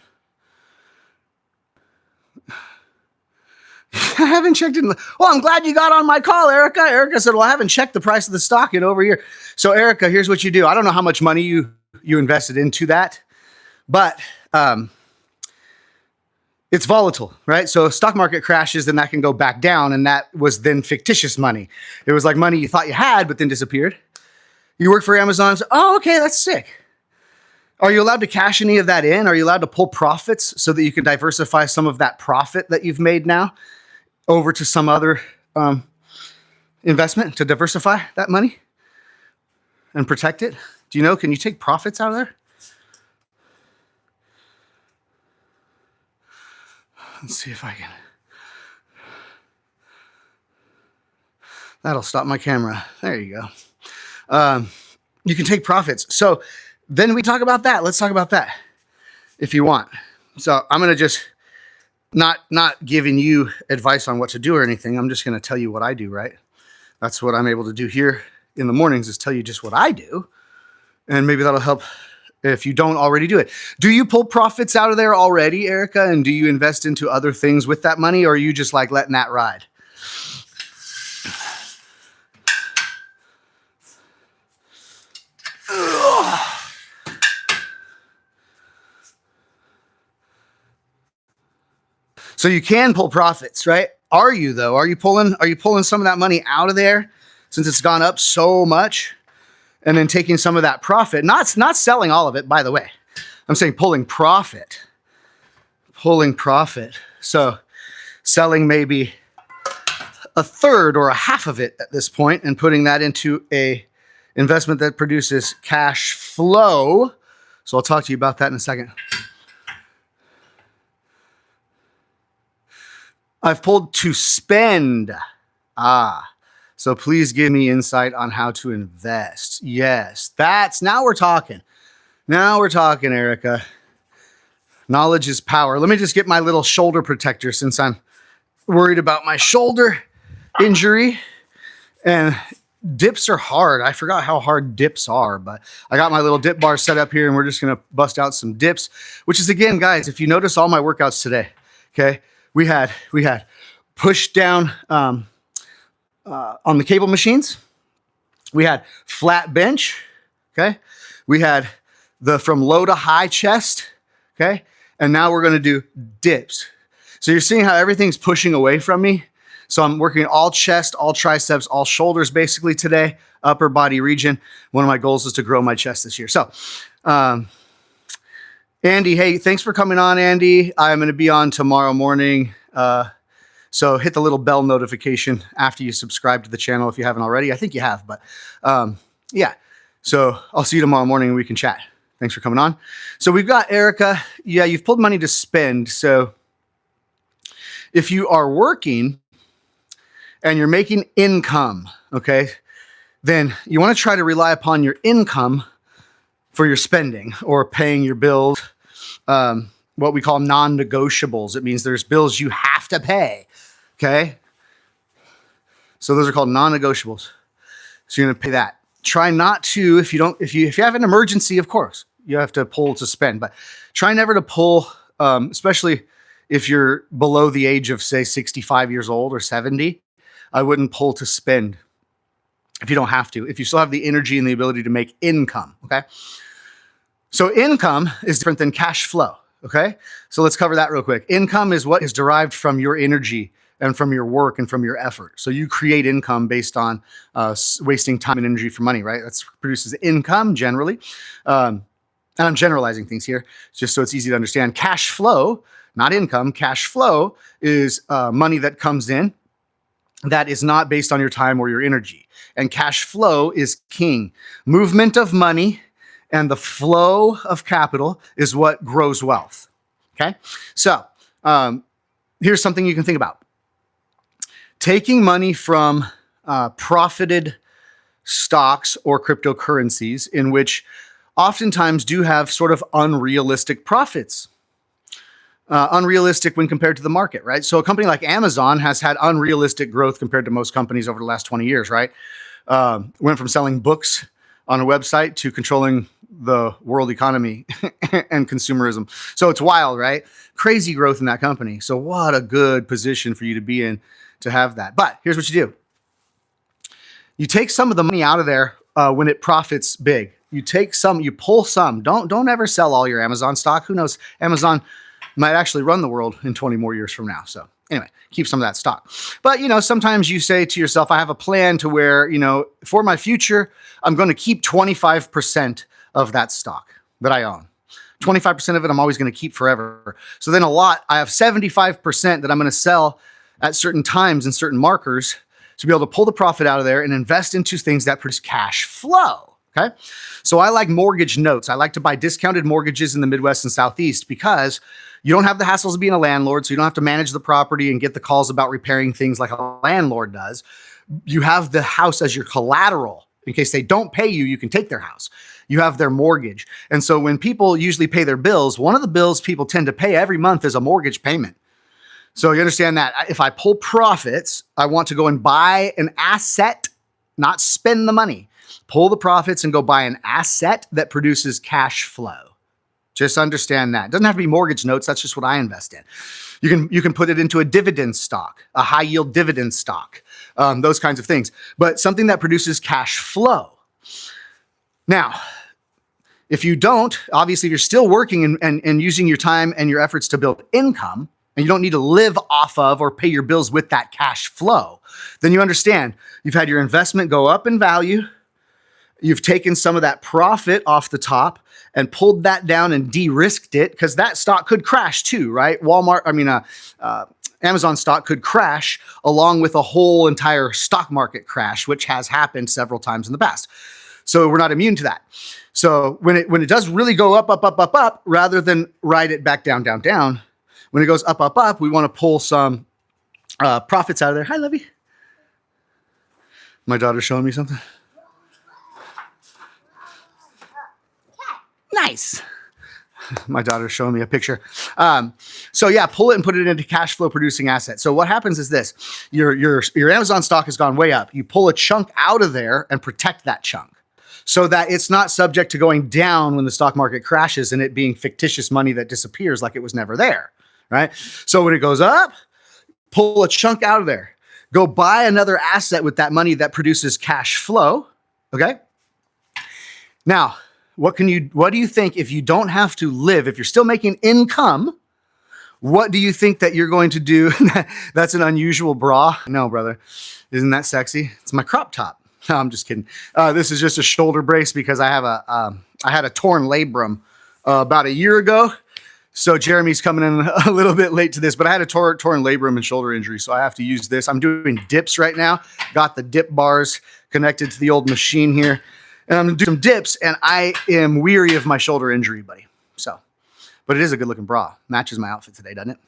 A: I haven't checked it. Well, I'm glad you got on my call, Erica. Erica said, well, I haven't checked the price of the stock in over here. So Erica, here's what you do. I don't know how much money you invested into that, but it's volatile, right? So if stock market crashes, then that can go back down. And that was then fictitious money. It was like money you thought you had, but then disappeared. You work for Amazon. So, oh, okay, that's sick. Are you allowed to cash any of that in? Are you allowed to pull profits so that you can diversify some of that profit that you've made now over to some other investment to diversify that money and protect it? Do you know, can you take profits out of there? Let's see if I can. That'll stop my camera. There you go. You can take profits. So then we talk about that. Let's talk about that if you want. So I'm going to just not giving you advice on what to do or anything. I'm just going to tell you what I do, right? That's what I'm able to do here in the mornings, is tell you just what I do. And maybe that'll help if you don't already do it. Do you pull profits out of there already, Erica? And do you invest into other things with that money? Or are you just like letting that ride? So you can pull profits, right? Are you though? Are you pulling some of that money out of there since it's gone up so much, and then taking some of that profit? Not selling all of it, by the way. I'm saying pulling profit. Pulling profit. So selling maybe a third or a half of it at this point and putting that into a investment that produces cash flow. So I'll talk to you about that in a second. I've pulled to spend. So please give me insight on how to invest. Yes, now we're talking. Now we're talking, Erica. Knowledge is power. Let me just get my little shoulder protector since I'm worried about my shoulder injury. And dips are hard. I forgot how hard dips are, but I got my little dip bar set up here and we're just going to bust out some dips, which is, again, guys, if you notice all my workouts today, okay, we had push down on the cable machines. We had flat bench, okay? We had the from low to high chest, okay? And now we're gonna do dips. So you're seeing how everything's pushing away from me. So I'm working all chest, all triceps, all shoulders basically today, upper body region. One of my goals is to grow my chest this year. So, Andy, hey, thanks for coming on, Andy. I'm going to be on tomorrow morning. So hit the little bell notification after you subscribe to the channel if you haven't already. I think you have, but yeah. So I'll see you tomorrow morning and we can chat. Thanks for coming on. So we've got Erica. Yeah, you've pulled money to spend. So if you are working and you're making income, okay, then you want to try to rely upon your income for your spending or paying your bills, what we call non-negotiables. It means there's bills you have to pay, okay? So those are called non-negotiables. So you're going to pay that. Try not to, if you have an emergency, of course, you have to pull to spend, but try never to pull, especially if you're below the age of, say, 65 years old or 70. I wouldn't pull to spend if you don't have to, if you still have the energy and the ability to make income, okay? So income is different than cash flow, okay? So let's cover that real quick. Income is what is derived from your energy and from your work and from your effort. So you create income based on wasting time and energy for money, right? That produces income generally. And I'm generalizing things here just so it's easy to understand. Cash flow, not income, cash flow is money that comes in that is not based on your time or your energy. And cash flow is king. Movement of money and the flow of capital is what grows wealth, okay? So here's something you can think about. Taking money from profited stocks or cryptocurrencies in which oftentimes do have sort of unrealistic profits. Unrealistic when compared to the market, right? So a company like Amazon has had unrealistic growth compared to most companies over the last 20 years, right? Went from selling books on a website to controlling the world economy and consumerism. So it's wild, right? Crazy growth in that company. So what a good position for you to be in to have that. But here's what you do. You take some of the money out of there when it profits big. You take some, you pull some. Don't ever sell all your Amazon stock. Who knows? Amazon might actually run the world in 20 more years from now. So Anyway, keep some of that stock. But, sometimes you say to yourself, I have a plan to where, for my future, I'm going to keep 25% of that stock that I own. 25% of it I'm always going to keep forever. So then I have 75% that I'm going to sell at certain times and certain markers to be able to pull the profit out of there and invest into things that produce cash flow. Okay. So I like mortgage notes. I like to buy discounted mortgages in the Midwest and Southeast because you don't have the hassles of being a landlord. So you don't have to manage the property and get the calls about repairing things like a landlord does. You have the house as your collateral. In case they don't pay you, you can take their house. You have their mortgage. And so when people usually pay their bills, one of the bills people tend to pay every month is a mortgage payment. So you understand that if I pull profits, I want to go and buy an asset, not spend the money. Pull the profits and go buy an asset that produces cash flow. Just understand that. It doesn't have to be mortgage notes. That's just what I invest in. You can put it into a dividend stock, a high yield dividend stock, those kinds of things. But something that produces cash flow. Now, if you don't, obviously, if you're still working and using your time and your efforts to build income, and you don't need to live off of or pay your bills with that cash flow, then you understand you've had your investment go up in value. You've taken some of that profit off the top and pulled that down and de-risked it because that stock could crash too, right? Amazon stock could crash along with a whole entire stock market crash, which has happened several times in the past. So we're not immune to that. So when it does really go up, rather than ride it back down, when it goes up, we want to pull some profits out of there. Hi, Levy. My daughter's showing me something. Nice. My daughter's showing me a picture. So yeah, pull it and put it into cash flow producing assets. So what happens is this: your Amazon stock has gone way up. You pull a chunk out of there and protect that chunk so that it's not subject to going down when the stock market crashes and it being fictitious money that disappears like it was never there, right? So when it goes up, pull a chunk out of there. Go buy another asset with that money that produces cash flow, okay? Now, what do you think if you don't have to live, if you're still making income, what do you think that you're going to do? That's an unusual bra. No, brother. Isn't that sexy? It's my crop top. No, I'm just kidding. This is just a shoulder brace because I had a torn labrum about a year ago. So Jeremy's coming in a little bit late to this, but I had a torn labrum and shoulder injury, so I have to use this. I'm doing dips right now. Got the dip bars connected to the old machine here. And I'm going to do some dips, and I am weary of my shoulder injury, buddy. But it is a good-looking bra. Matches my outfit today, doesn't it?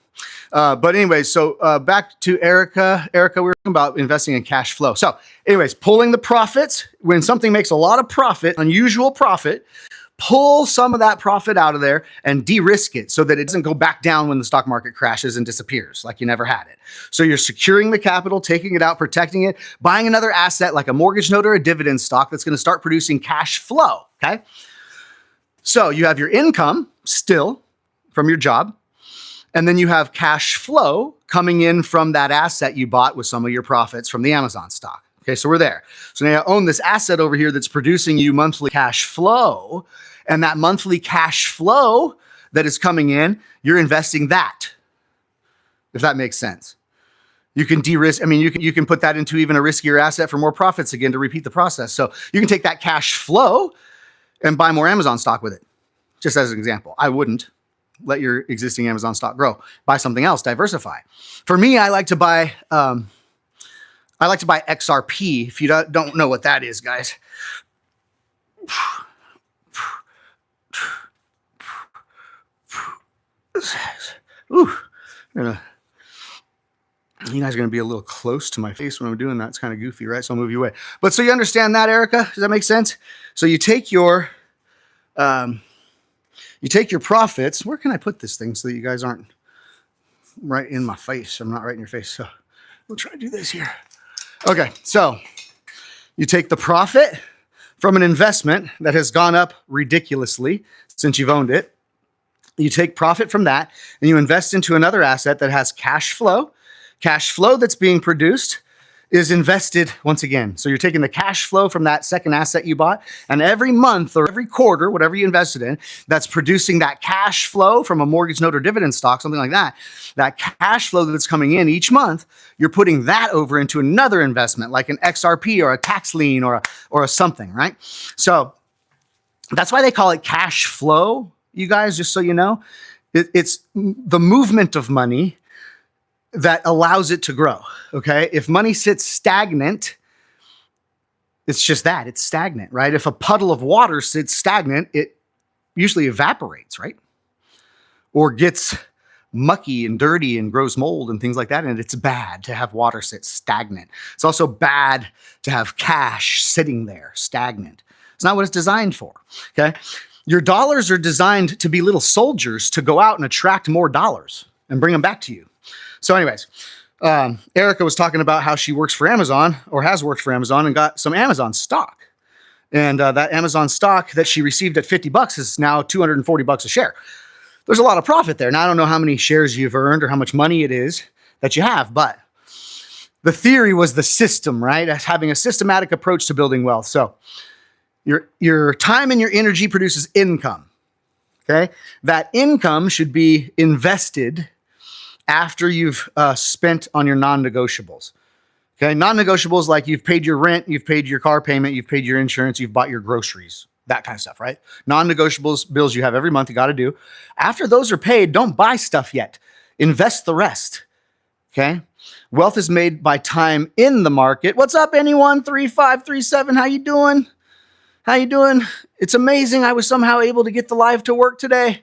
A: But anyways, so back to Erica. Erica, we were talking about investing in cash flow. So anyways, pulling the profits. When something makes a lot of profit, unusual profit, pull some of that profit out of there and de-risk it so that it doesn't go back down when the stock market crashes and disappears like you never had it. So you're securing the capital, taking it out, protecting it, buying another asset like a mortgage note or a dividend stock that's going to start producing cash flow, okay? So you have your income still from your job, and then you have cash flow coming in from that asset you bought with some of your profits from the Amazon stock. Okay, so we're there. So now you own this asset over here that's producing you monthly cash flow, and that monthly cash flow that is coming in, you're investing that, if that makes sense. You can de-risk. I mean, you can put that into even a riskier asset for more profits again to repeat the process. So you can take that cash flow and buy more Amazon stock with it. Just as an example, I wouldn't let your existing Amazon stock grow. Buy something else, diversify. For me, I like to buy XRP. If you don't know what that is, guys. Ooh, you guys are going to be a little close to my face when I'm doing that. It's kind of goofy, right? So I'll move you away. But so you understand that, Erica? Does that make sense? So you take your profits. Where can I put this thing so that you guys aren't right in my face? I'm not right in your face. So we'll try to do this here. Okay, so you take the profit from an investment that has gone up ridiculously since you've owned it. You take profit from that and you invest into another asset that has cash flow that's being produced is invested once again. So you're taking the cash flow from that second asset you bought, and every month or every quarter, whatever you invested in, that's producing that cash flow from a mortgage note or dividend stock, something like that, that cash flow that's coming in each month, you're putting that over into another investment, like an XRP or a tax lien or a something, right? So that's why they call it cash flow, you guys, just so you know. It's the movement of money that allows it to grow, okay? If money sits stagnant, it's just that, it's stagnant, right? If a puddle of water sits stagnant, it usually evaporates, right? Or gets mucky and dirty and grows mold and things like that, and it's bad to have water sit stagnant. It's also bad to have cash sitting there stagnant. It's not what it's designed for, okay? Your dollars are designed to be little soldiers to go out and attract more dollars and bring them back to you. So anyways, Erica was talking about how she works for Amazon or has worked for Amazon and got some Amazon stock. And that Amazon stock that she received at $50 is now $240 a share. There's a lot of profit there. Now, I don't know how many shares you've earned or how much money it is that you have, but the theory was the system, right? As having a systematic approach to building wealth. So your time and your energy produces income, okay? That income should be invested after you've spent on your non-negotiables. Okay, non-negotiables like you've paid your rent, you've paid your car payment, you've paid your insurance, you've bought your groceries, that kind of stuff, right? Non-negotiables, bills you have every month you got to do. After those are paid, don't buy stuff yet. Invest the rest, okay? Wealth is made by time in the market. What's up, anyone? 3537, how you doing? How you doing? It's amazing I was somehow able to get the live to work today.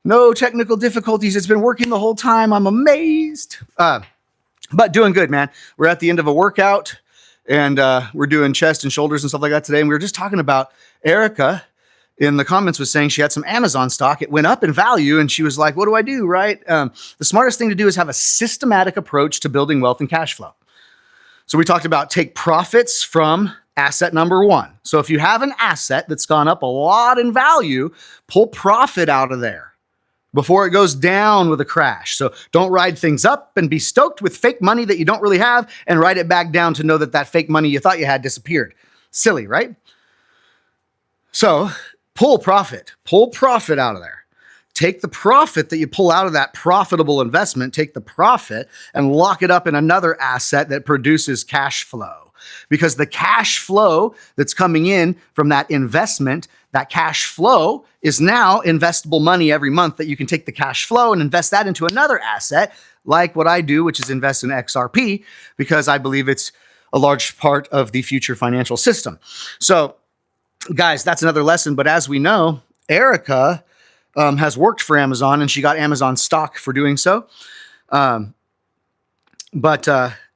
A: No technical difficulties. It's been working the whole time. I'm amazed. But doing good, man. We're at the end of a workout, and we're doing chest and shoulders and stuff like that today. And we were just talking about Erica in the comments was saying she had some Amazon stock. It went up in value, and she was like, what do I do, right? The smartest thing to do is have a systematic approach to building wealth and cash flow. So we talked about take profits from asset number one. So if you have an asset that's gone up a lot in value, pull profit out of there before it goes down with a crash. So don't ride things up and be stoked with fake money that you don't really have and ride it back down to know that that fake money you thought you had disappeared. Silly, right? So pull profit out of there. Take the profit that you pull out of that profitable investment, take the profit and lock it up in another asset that produces cash flow. Because the cash flow that's coming in from that investment, that cash flow is now investable money every month that you can take the cash flow and invest that into another asset, like what I do, which is invest in XRP, because I believe it's a large part of the future financial system. So, guys, that's another lesson. But as we know, Erica has worked for Amazon, and she got Amazon stock for doing so.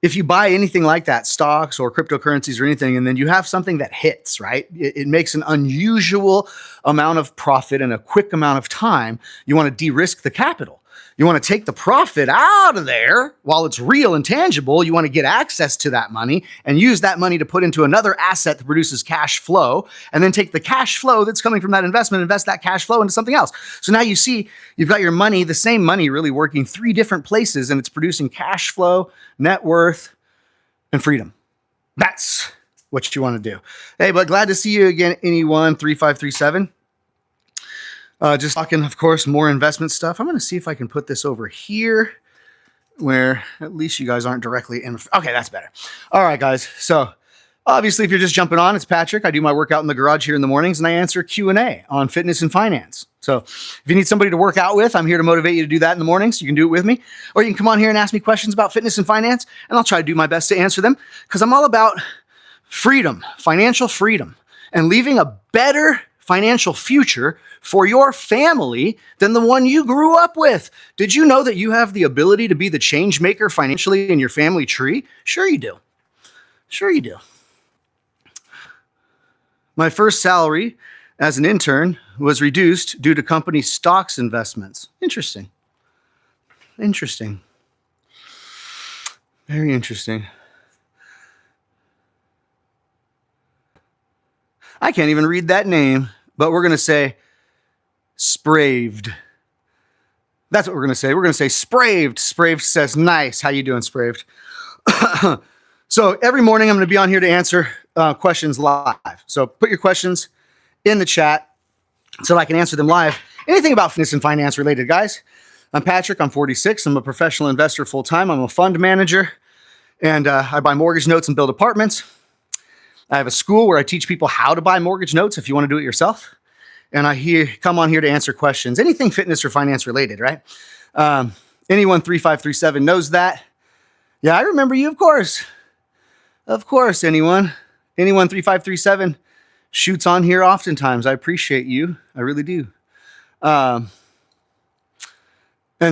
A: If you buy anything like that, stocks or cryptocurrencies or anything, and then you have something that hits, right? It makes an unusual amount of profit in a quick amount of time. You want to de-risk the capital. You want to take the profit out of there while it's real and tangible. You want to get access to that money and use that money to put into another asset that produces cash flow, and then take the cash flow that's coming from that investment, invest that cash flow into something else. So now you see you've got your money, the same money really working three different places, and it's producing cash flow, net worth, and freedom. That's what you want to do. Hey, but glad to see you again, anyone, 3537. Just talking, of course, more investment stuff. I'm going to see if I can put this over here where at least you guys aren't directly in. Okay, that's better. All right, guys. So obviously, if you're just jumping on, it's Patrick. I do my workout in the garage here in the mornings, and I answer Q&A on fitness and finance. So if you need somebody to work out with, I'm here to motivate you to do that in the mornings. You can do it with me, or you can come on here and ask me questions about fitness and finance, and I'll try to do my best to answer them, because I'm all about freedom, financial freedom, and leaving a better financial future for your family than the one you grew up with. Did you know that you have the ability to be the change maker financially in your family tree? Sure you do. Sure you do. My first salary as an intern was reduced due to company stocks investments. Interesting. Interesting. Very interesting. I can't even read that name, but we're going to say Spraved. That's what we're going to say. We're going to say Spraved. Spraved says, nice. How you doing, Spraved? So every morning I'm going to be on here to answer questions live. So put your questions in the chat so I can answer them live. Anything about fitness and finance related, guys. I'm Patrick. I'm 46. I'm a professional investor full-time. I'm a fund manager, and I buy mortgage notes and build apartments. I have a school where I teach people how to buy mortgage notes if you want to do it yourself. And I come on here to answer questions, anything fitness or finance related, right? Anyone 3537 knows that. Yeah, I remember you, of course. Of course, anyone 3537 shoots on here oftentimes. I appreciate you. I really do. And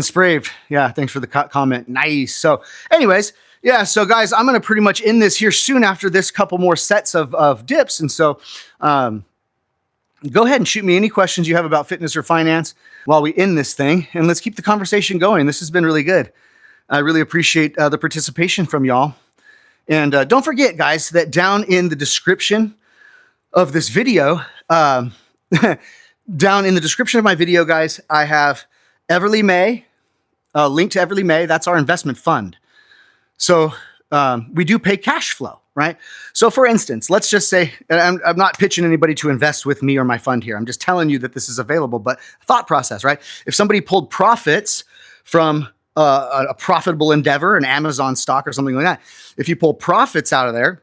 A: Sprave, yeah, thanks for the comment. Nice. So anyways, yeah, so guys, I'm going to pretty much end this here soon after this couple more sets of dips. And so go ahead and shoot me any questions you have about fitness or finance while we end this thing. And let's keep the conversation going. This has been really good. I really appreciate the participation from y'all. And don't forget, guys, that down in the description of this video, down in the description of my video, guys, I have Everly May, a link to Everly May. That's our investment fund. So we do pay cash flow, right? So for instance, let's just say, and I'm not pitching anybody to invest with me or my fund here. I'm just telling you that this is available, but thought process, right? If somebody pulled profits from a profitable endeavor, an Amazon stock or something like that, if you pull profits out of there,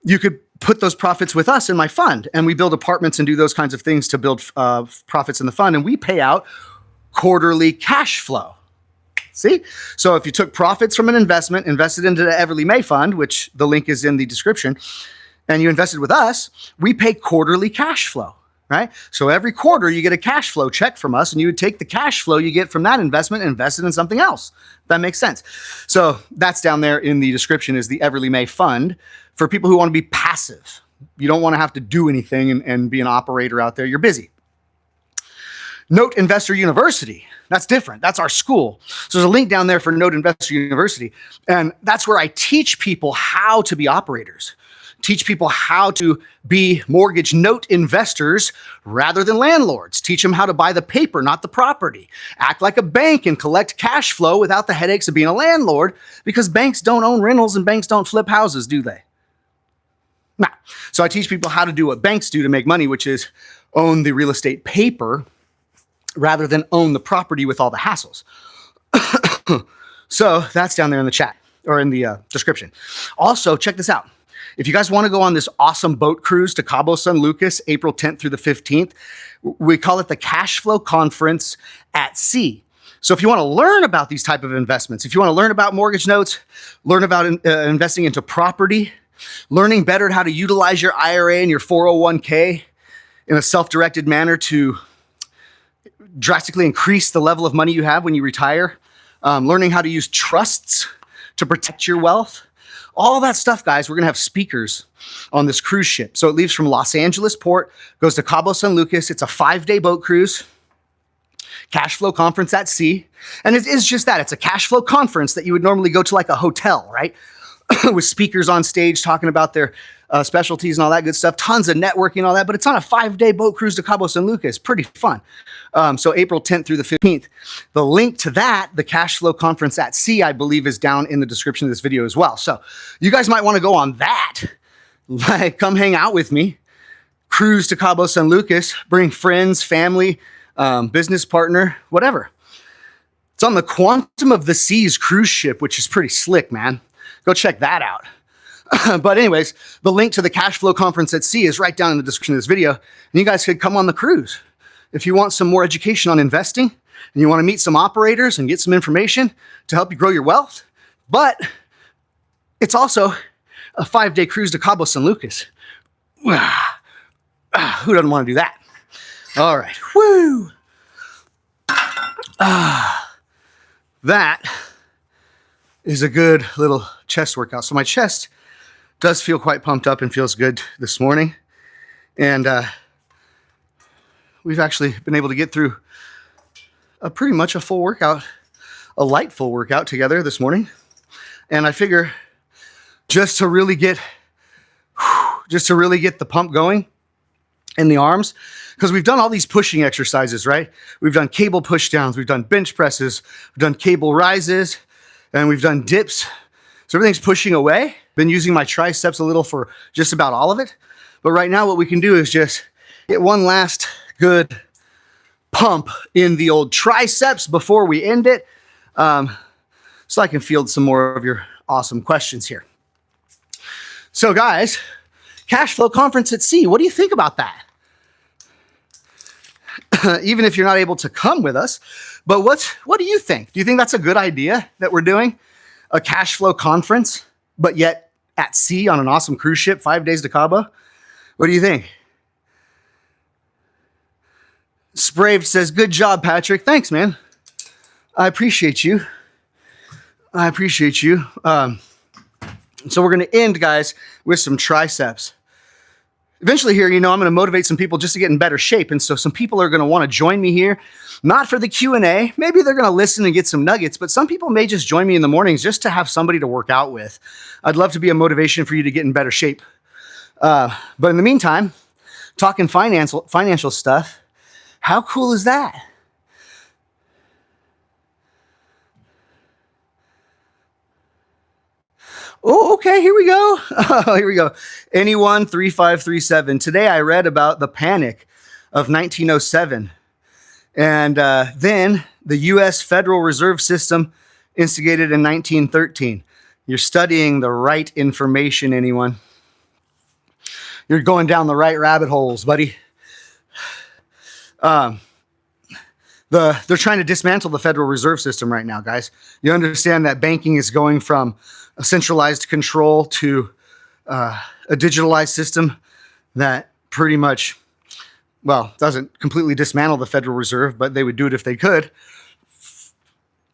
A: you could put those profits with us in my fund, and we build apartments and do those kinds of things to build profits in the fund, and we pay out quarterly cash flow. See? So if you took profits from an investment, invested into the Everly May fund, which the link is in the description, and you invested with us, we pay quarterly cash flow, right? So every quarter you get a cash flow check from us, and you would take the cash flow you get from that investment and invest it in something else. That makes sense. So that's down there in the description, is the Everly May fund for people who want to be passive. You don't want to have to do anything and be an operator out there. You're busy. Note Investor University. That's different. That's our school. So there's a link down there for Note Investor University. And that's where I teach people how to be operators, teach people how to be mortgage note investors rather than landlords, teach them how to buy the paper, not the property, act like a bank and collect cash flow without the headaches of being a landlord, because banks don't own rentals and banks don't flip houses, do they? No. So I teach people how to do what banks do to make money, which is own the real estate paper rather than own the property with all the hassles. So that's down there in the chat or in the description. Also, check this out. If you guys want to go on this awesome boat cruise to Cabo San Lucas, April 10th through the 15th, we call it the Cash Flow Conference at Sea. So if you want to learn about these type of investments, if you want to learn about mortgage notes, learn about investing into property, learning better how to utilize your IRA and your 401k in a self-directed manner to drastically increase the level of money you have when you retire, learning how to use trusts to protect your wealth, all that stuff, guys, we're going to have speakers on this cruise ship. So it leaves from Los Angeles Port, goes to Cabo San Lucas. It's a 5-day boat cruise, cash flow conference at sea. And it is just that. It's a cash flow conference that you would normally go to like a hotel, right? With speakers on stage talking about their specialties and all that good stuff, tons of networking and all that, but it's on a 5-day boat cruise to Cabo San Lucas. Pretty fun. So April 10th through the 15th. The link to that, the Cash Flow Conference at Sea, I believe is down in the description of this video as well. So you guys might want to go on that. Like, come hang out with me, cruise to Cabo San Lucas, bring friends, family, business partner, whatever. It's on the Quantum of the Seas cruise ship, which is pretty slick, man. Go check that out. But anyways, the link to the Cash Flow Conference at Sea is right down in the description of this video. And you guys could come on the cruise. If you want some more education on investing and you want to meet some operators and get some information to help you grow your wealth, but it's also a 5-day cruise to Cabo San Lucas. Who doesn't want to do that? All right. Woo! That is a good little chest workout. So my chest does feel quite pumped up and feels good this morning. And we've actually been able to get through pretty much a full workout, a light full workout together this morning. And I figure just to really get the pump going in the arms, because we've done all these pushing exercises, right? We've done cable push downs, we've done bench presses, we've done cable rises, and we've done dips, So everything's pushing away. Been using my triceps a little for just about all of it. But right now what we can do is just get one last good pump in the old triceps before we end it. So I can field some more of your awesome questions here. So guys, cash flow conference at sea. What do you think about that? Even if you're not able to come with us, but what do you think? Do you think that's a good idea that we're doing a cash flow conference, but yet at sea on an awesome cruise ship, 5 days to Cabo? What do you think? Sprave says, good job, Patrick. Thanks, man. I appreciate you. So we're going to end, guys, with some triceps. Eventually here, I'm going to motivate some people just to get in better shape. And so some people are going to want to join me here, not for the Q&A. Maybe they're going to listen and get some nuggets, but some people may just join me in the mornings just to have somebody to work out with. I'd love to be a motivation for you to get in better shape. But in the meantime, talking financial stuff, how cool is that? Oh, okay, here we go. Here we go. Anyone 3537. Today I read about the panic of 1907. And then the U.S. Federal Reserve System instigated in 1913. You're studying the right information, anyone. You're going down the right rabbit holes, buddy. They're trying to dismantle the Federal Reserve System right now, guys. You understand that banking is going from a centralized control to a digitalized system that pretty much, doesn't completely dismantle the Federal Reserve, but they would do it if they could.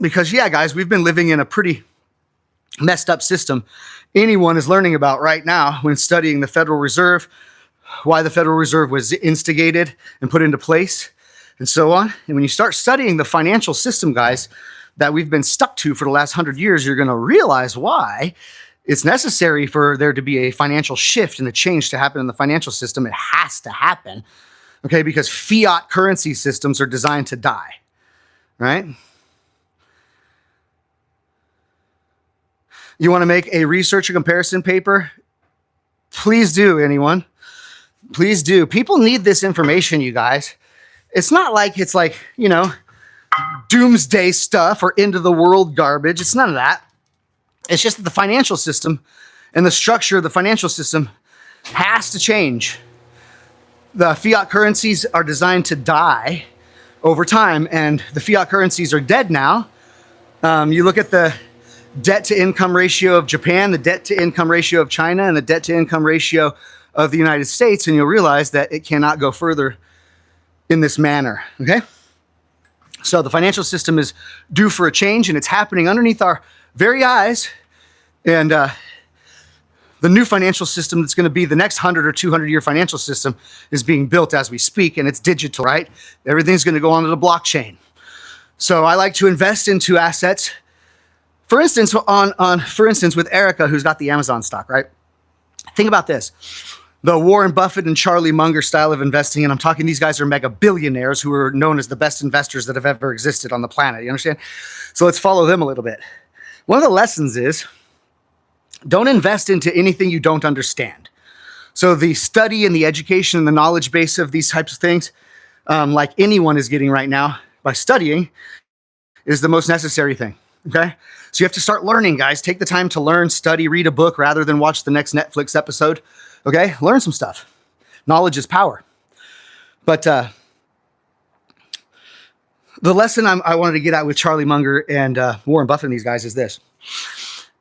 A: Because, yeah, guys, we've been living in a pretty messed up system. Anyone is learning about right now when studying the Federal Reserve, why the Federal Reserve was instigated and put into place, and so on. And when you start studying the financial system, guys, that we've been stuck to for the last 100 years, you're going to realize why it's necessary for there to be a financial shift and a change to happen in the financial system. It has to happen, okay? Because fiat currency systems are designed to die, right? You want to make a research or comparison paper? Please do, anyone. Please do. People need this information, you guys. It's not like it's like, doomsday stuff or end of the world garbage. It's none of that. It's just that the financial system and the structure of the financial system has to change. The fiat currencies are designed to die over time, and the fiat currencies are dead now. You look at the debt to income ratio of Japan, the debt to income ratio of China, and the debt to income ratio of the United States, and you'll realize that it cannot go further in this manner, okay? So the financial system is due for a change, and it's happening underneath our very eyes. And the new financial system that's going to be the next 100 or 200-year financial system is being built as we speak, and it's digital, right? Everything's going to go onto the blockchain. So I like to invest into assets. For instance, with Erica, who's got the Amazon stock, right? Think about this. The Warren Buffett and Charlie Munger style of investing, and I'm talking these guys are mega billionaires who are known as the best investors that have ever existed on the planet. You understand? So let's follow them a little bit. One of the lessons is don't invest into anything you don't understand. So the study and the education and the knowledge base of these types of things, like anyone is getting right now by studying, is the most necessary thing, okay? So you have to start learning, guys. Take the time to learn, study, read a book rather than watch the next Netflix episode. Okay, learn some stuff. Knowledge is power. But the lesson I wanted to get at with Charlie Munger and Warren Buffett and these guys is this.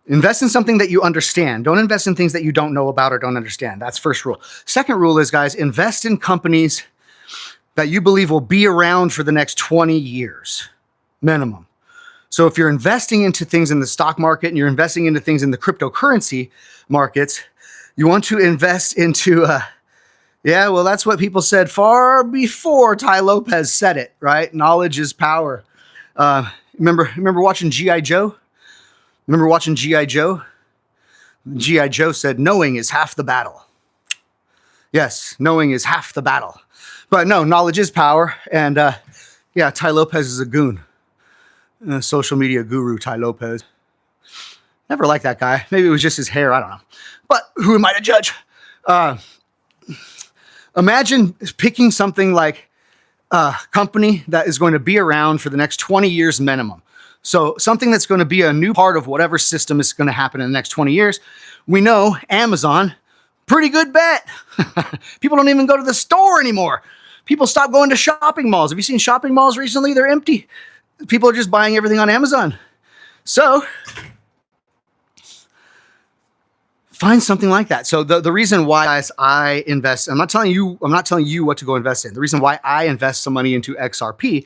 A: Invest in something that you understand. Don't invest in things that you don't know about or don't understand. That's first rule. Second rule is, guys, invest in companies that you believe will be around for the next 20 years, minimum. So if you're investing into things in the stock market and you're investing into things in the cryptocurrency markets, you want to invest into, that's what people said far before Ty Lopez said it, right? Knowledge is power. Remember watching G.I. Joe? Remember watching G.I. Joe? G.I. Joe said, knowing is half the battle. Yes, knowing is half the battle. But no, knowledge is power. And Ty Lopez is a goon. Social media guru, Ty Lopez. Never liked that guy. Maybe it was just his hair. I don't know. But who am I to judge? Uh, Imagine picking something like a company that is going to be around for the next 20 years minimum. So something that's going to be a new part of whatever system is going to happen in the next 20 years. We know Amazon, pretty good bet. People don't even go to the store anymore. People stop going to shopping malls. Have you seen shopping malls recently? They're empty. People are just buying everything on Amazon. So find something like that. So the reason why, guys, I invest, I'm not telling you what to go invest in. The reason why I invest some money into XRP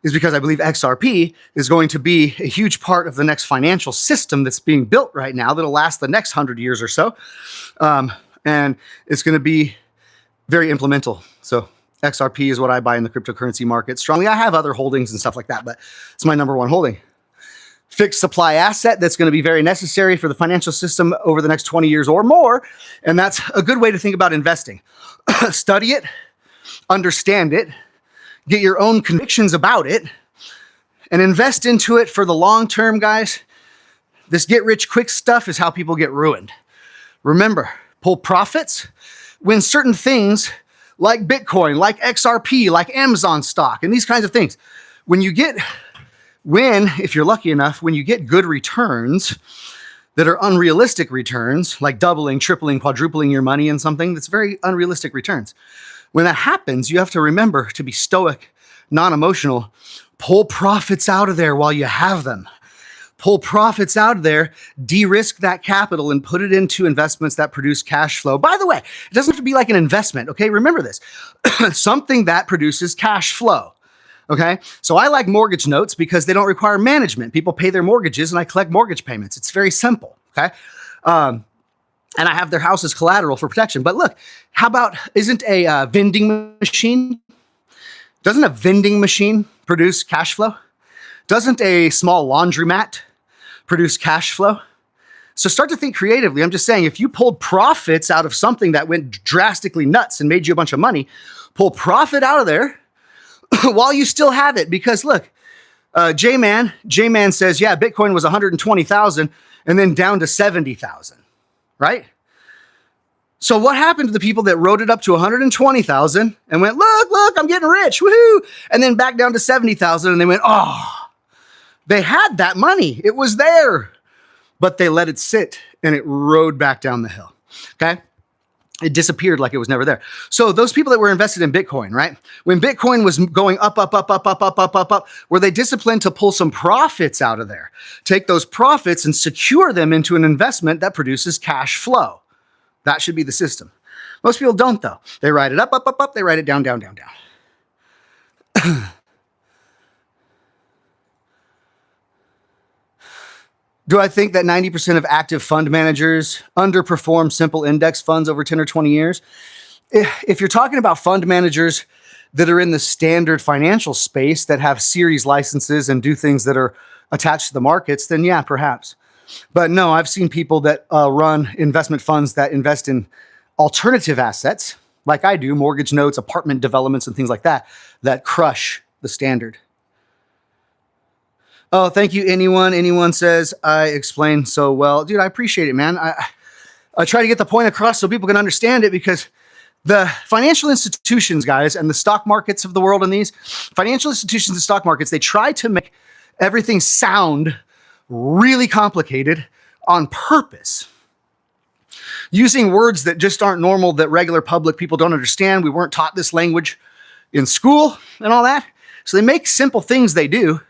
A: is because I believe XRP is going to be a huge part of the next financial system that's being built right now that'll last the next 100 years or so. And it's going to be very implemental. So XRP is what I buy in the cryptocurrency market strongly. I have other holdings and stuff like that, but it's my number one holding. Fixed supply asset that's going to be very necessary for the financial system over the next 20 years or more. And that's a good way to think about investing. Study it, understand it, get your own convictions about it, and invest into it for the long term, guys. This get rich quick stuff is how people get ruined. Remember, pull profits when certain things like Bitcoin, like XRP, like Amazon stock, and these kinds of things, if you're lucky enough, when you get good returns that are unrealistic returns, like doubling, tripling, quadrupling your money in something that's very unrealistic returns. When that happens, you have to remember to be stoic, non-emotional, pull profits out of there while you have them. Pull profits out of there, de-risk that capital and put it into investments that produce cash flow. By the way, it doesn't have to be like an investment, okay? Remember this, something that produces cash flow. Okay, so I like mortgage notes because they don't require management. People pay their mortgages and I collect mortgage payments. It's very simple, okay? And I have their house as collateral for protection. But look, how about, isn't a vending machine, doesn't a vending machine produce cash flow? Doesn't a small laundromat produce cash flow? So start to think creatively. I'm just saying, if you pulled profits out of something that went drastically nuts and made you a bunch of money, pull profit out of there while you still have it. Because look, J-Man says, yeah, Bitcoin was 120,000 and then down to 70,000, right? So what happened to the people that rode it up to 120,000 and went, look, I'm getting rich, woohoo, and then back down to 70,000 and they went, oh, they had that money. It was there, but they let it sit and it rode back down the hill, okay? It disappeared like it was never there. So those people that were invested in Bitcoin, right? When Bitcoin was going up, were they disciplined to pull some profits out of there? Take those profits and secure them into an investment that produces cash flow. That should be the system. Most people don't, though. They ride it up, they ride it down. Do I think that 90% of active fund managers underperform simple index funds over 10 or 20 years? If you're talking about fund managers that are in the standard financial space that have series licenses and do things that are attached to the markets, then yeah, perhaps. But no, I've seen people that run investment funds that invest in alternative assets, like I do, mortgage notes, apartment developments, and things like that, that crush the standard. Oh, thank you, anyone. Anyone says, I explain so well. Dude, I appreciate it, man. I try to get the point across so people can understand it, because the financial institutions, guys, and the stock markets of the world, and these financial institutions and stock markets, they try to make everything sound really complicated on purpose, using words that just aren't normal, that regular public people don't understand. We weren't taught this language in school and all that. So they make simple things they do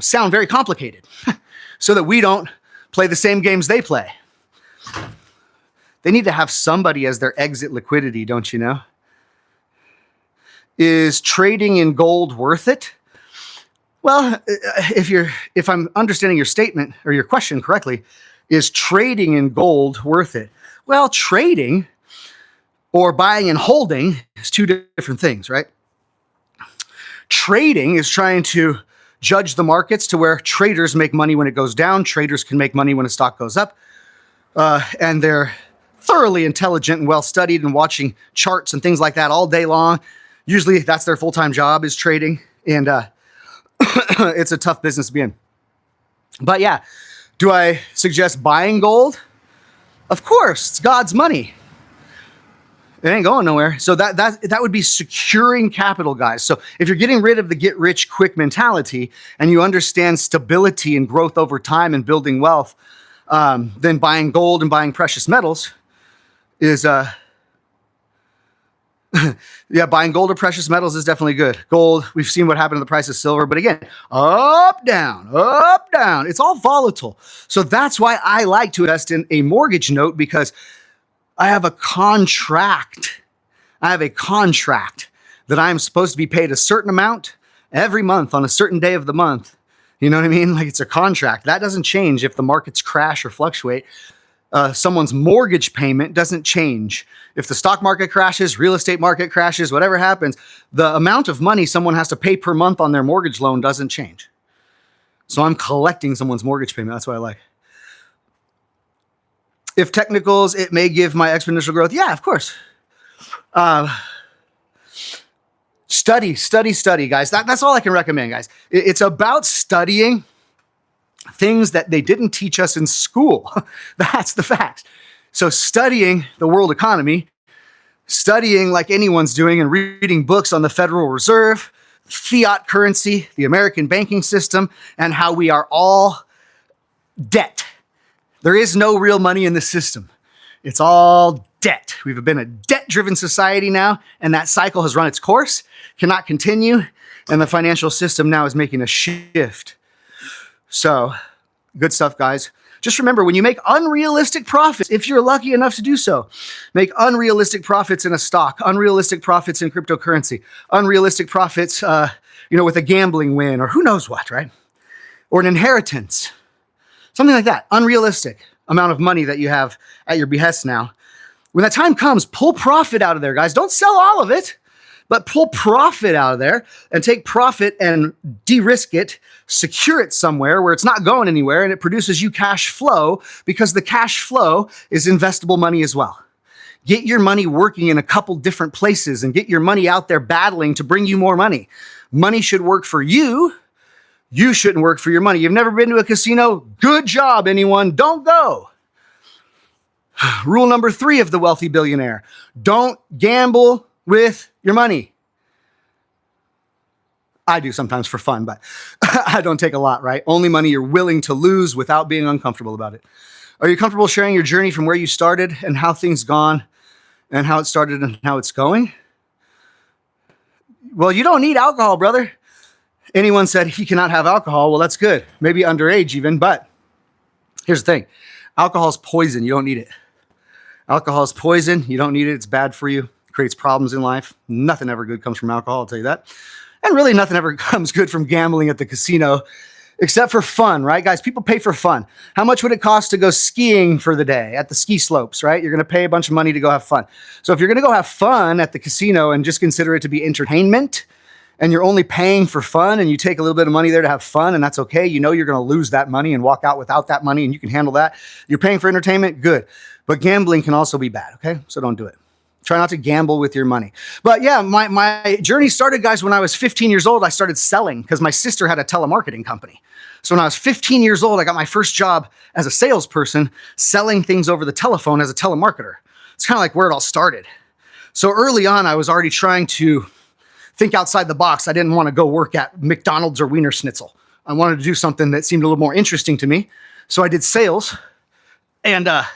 A: sound very complicated so that we don't play the same games they play. They need to have somebody as their exit liquidity, don't you know? Is trading in gold worth it? Well, if I'm understanding your statement or your question correctly, is trading in gold worth it? Well, trading or buying and holding is two different things, right? Trading is trying to judge the markets to where traders make money when it goes down. Traders can make money when a stock goes up. And they're thoroughly intelligent and well-studied and watching charts and things like that all day long. Usually that's their full-time job, is trading. And it's a tough business to be in. But yeah, do I suggest buying gold? Of course, it's God's money. It ain't going nowhere. So that would be securing capital, guys. So if you're getting rid of the get rich quick mentality and you understand stability and growth over time and building wealth, then buying gold and buying precious metals is yeah, buying gold or precious metals is definitely good. Gold, we've seen what happened to the price of silver, but again, up, down, up, down. It's all volatile. So that's why I like to invest in a mortgage note, because I have a contract. I have a contract that I'm supposed to be paid a certain amount every month on a certain day of the month. You know what I mean? Like, it's a contract. That doesn't change if the markets crash or fluctuate. Someone's mortgage payment doesn't change. If the stock market crashes, real estate market crashes, whatever happens, the amount of money someone has to pay per month on their mortgage loan doesn't change. So I'm collecting someone's mortgage payment. That's what I like. If technicals, it may give my exponential growth. Yeah, of course. Study, guys. That's all I can recommend, guys. It's about studying things that they didn't teach us in school. That's the fact. So studying the world economy, studying like anyone's doing, and reading books on the Federal Reserve, fiat currency, the American banking system, and how we are all debt. There is no real money in the system. It's all debt. We've been a debt-driven society now, and that cycle has run its course, cannot continue, and the financial system now is making a shift. So, good stuff, guys. Just remember, when you make unrealistic profits, if you're lucky enough to do so, make unrealistic profits in a stock, unrealistic profits in cryptocurrency, unrealistic profits, with a gambling win, or who knows what, right? Or an inheritance, something like that. Unrealistic amount of money that you have at your behest now. When that time comes, pull profit out of there, guys. Don't sell all of it, but pull profit out of there and take profit and de-risk it, secure it somewhere where it's not going anywhere, and it produces you cash flow, because the cash flow is investable money as well. Get your money working in a couple different places and get your money out there battling to bring you more money. Money should work for you. You shouldn't work for your money. You've never been to a casino? Good job, anyone. Don't go. Rule number 3 of the wealthy billionaire: don't gamble with your money. I do sometimes for fun, but I don't take a lot, right? Only money you're willing to lose without being uncomfortable about it. Are you comfortable sharing your journey from where you started and how things gone and how it started and how it's going? Well, you don't need alcohol, brother. Anyone said he cannot have alcohol. Well, that's good. Maybe underage even, but here's the thing. Alcohol is poison. You don't need it. Alcohol is poison. You don't need it. It's bad for you. It creates problems in life. Nothing ever good comes from alcohol, I'll tell you that. And really nothing ever comes good from gambling at the casino, except for fun, right? Guys, people pay for fun. How much would it cost to go skiing for the day at the ski slopes, right? You're going to pay a bunch of money to go have fun. So if you're going to go have fun at the casino and just consider it to be entertainment, and you're only paying for fun, and you take a little bit of money there to have fun, and that's okay. You know you're going to lose that money and walk out without that money, and you can handle that. You're paying for entertainment, good. But gambling can also be bad, okay? So don't do it. Try not to gamble with your money. But yeah, my journey started, guys, when I was 15 years old. I started selling because my sister had a telemarketing company. So when I was 15 years old, I got my first job as a salesperson, selling things over the telephone as a telemarketer. It's kind of like where it all started. So early on, I was already trying to think outside the box. I didn't want to go work at McDonald's or Wiener Schnitzel. I wanted to do something that seemed a little more interesting to me. So I did sales. And, I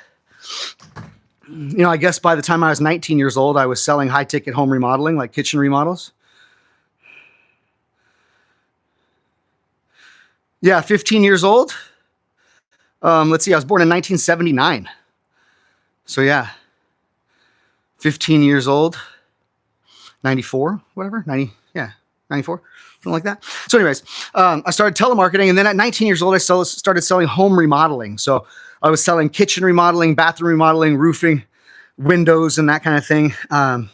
A: guess by the time I was 19 years old, I was selling high-ticket home remodeling, like kitchen remodels. Yeah, 15 years old. Let's see, I was born in 1979. So yeah, 15 years old. 94, whatever, 94, something like that. So anyways, I started telemarketing, and then at 19 years old, I started selling home remodeling. So I was selling kitchen remodeling, bathroom remodeling, roofing, windows, and that kind of thing. At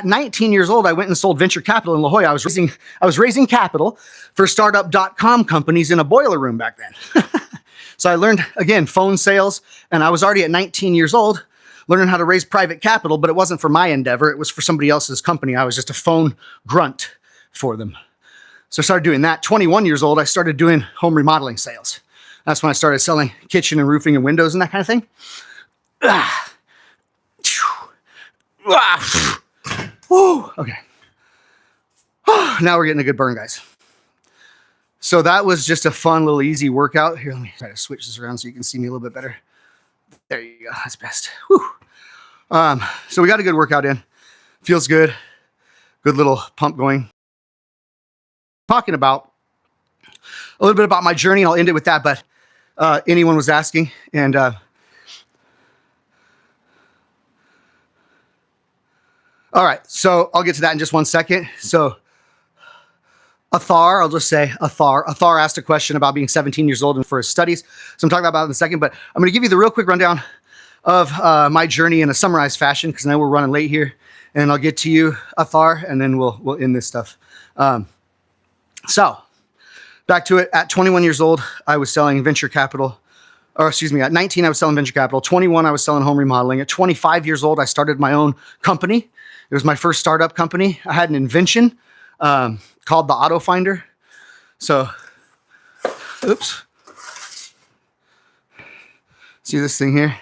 A: 19 years old, I went and sold venture capital in La Jolla. I was raising capital for startup.com companies in a boiler room back then. So I learned, again, phone sales, and I was already at 19 years old learning how to raise private capital, but it wasn't for my endeavor. It was for somebody else's company. I was just a phone grunt for them. So I started doing that. 21 years old, I started doing home remodeling sales. That's when I started selling kitchen and roofing and windows and that kind of thing. Okay. Now we're getting a good burn, guys. So that was just a fun little easy workout. Here, let me try to switch this around so you can see me a little bit better. There you go. That's best. Whew. So we got a good workout in. Feels good. Good little pump going. Talking about a little bit about my journey, and I'll end it with that. But anyone was asking, and all right. So I'll get to that in just 1 second. So Athar, I'll just say Athar. Athar asked a question about being 17 years old and for his studies. So I'm talking about it in a second, but I'm going to give you the real quick rundown of my journey in a summarized fashion, because I know we're running late here, and I'll get to you, Athar, and then we'll end this stuff. So back to it. At 21 years old, I was selling venture capital, at 19, I was selling venture capital. 21, I was selling home remodeling. At 25 years old, I started my own company. It was my first startup company. I had an invention called the Auto Finder. So, oops. See this thing here?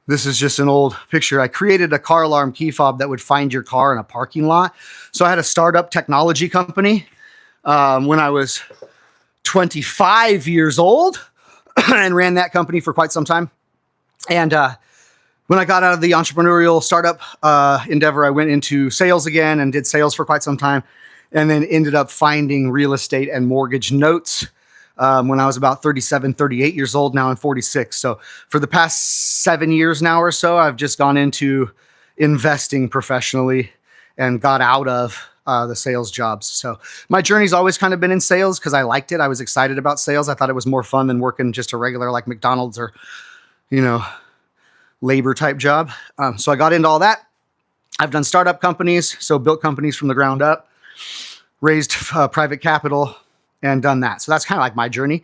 A: This is just an old picture. I created a car alarm key fob that would find your car in a parking lot. So I had a startup technology company when I was 25 years old and ran that company for quite some time. And when I got out of the entrepreneurial startup endeavor, I went into sales again and did sales for quite some time, and then ended up finding real estate and mortgage notes when I was about 37, 38 years old. Now I'm 46. So for the past 7 years now or so, I've just gone into investing professionally and got out of the sales jobs. So my journey's always kind of been in sales because I liked it. I was excited about sales. I thought it was more fun than working just a regular like McDonald's or, labor type job. So I got into all that. I've done startup companies, so built companies from the ground up, raised private capital, and done that. So that's kind of like my journey.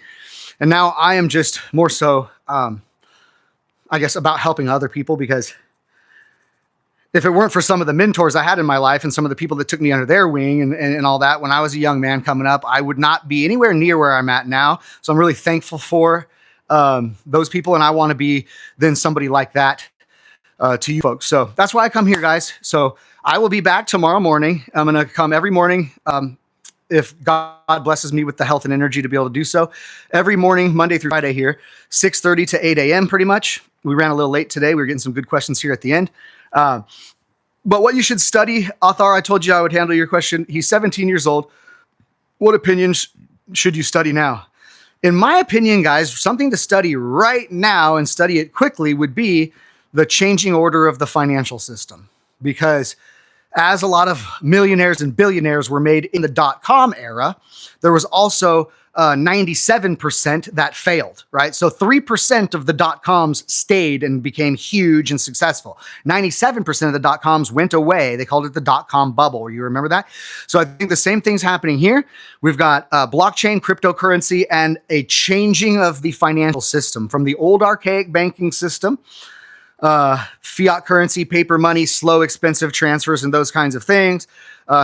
A: And now I am just more so, I guess, about helping other people, because if it weren't for some of the mentors I had in my life and some of the people that took me under their wing and all that, when I was a young man coming up, I would not be anywhere near where I'm at now. So I'm really thankful for those people. And I want to be then somebody like that to you folks. So that's why I come here, guys. So I will be back tomorrow morning. I'm going to come every morning. If God blesses me with the health and energy to be able to do so, every morning, Monday through Friday here, 6:30 to 8 a.m. pretty much. We ran a little late today. We were getting some good questions here at the end. But what you should study, Athar, I told you I would handle your question. He's 17 years old. What opinions should you study now? In my opinion, guys, something to study right now and study it quickly would be the changing order of the financial system. Because as a lot of millionaires and billionaires were made in the dot-com era, there was also 97% that failed, right? So 3% of the dot-coms stayed and became huge and successful. 97% of the dot-coms went away. They called it the dot-com bubble. You remember that? So I think the same thing's happening here. We've got blockchain, cryptocurrency, and a changing of the financial system from the old archaic banking system, fiat currency, paper money, slow, expensive transfers, and those kinds of things,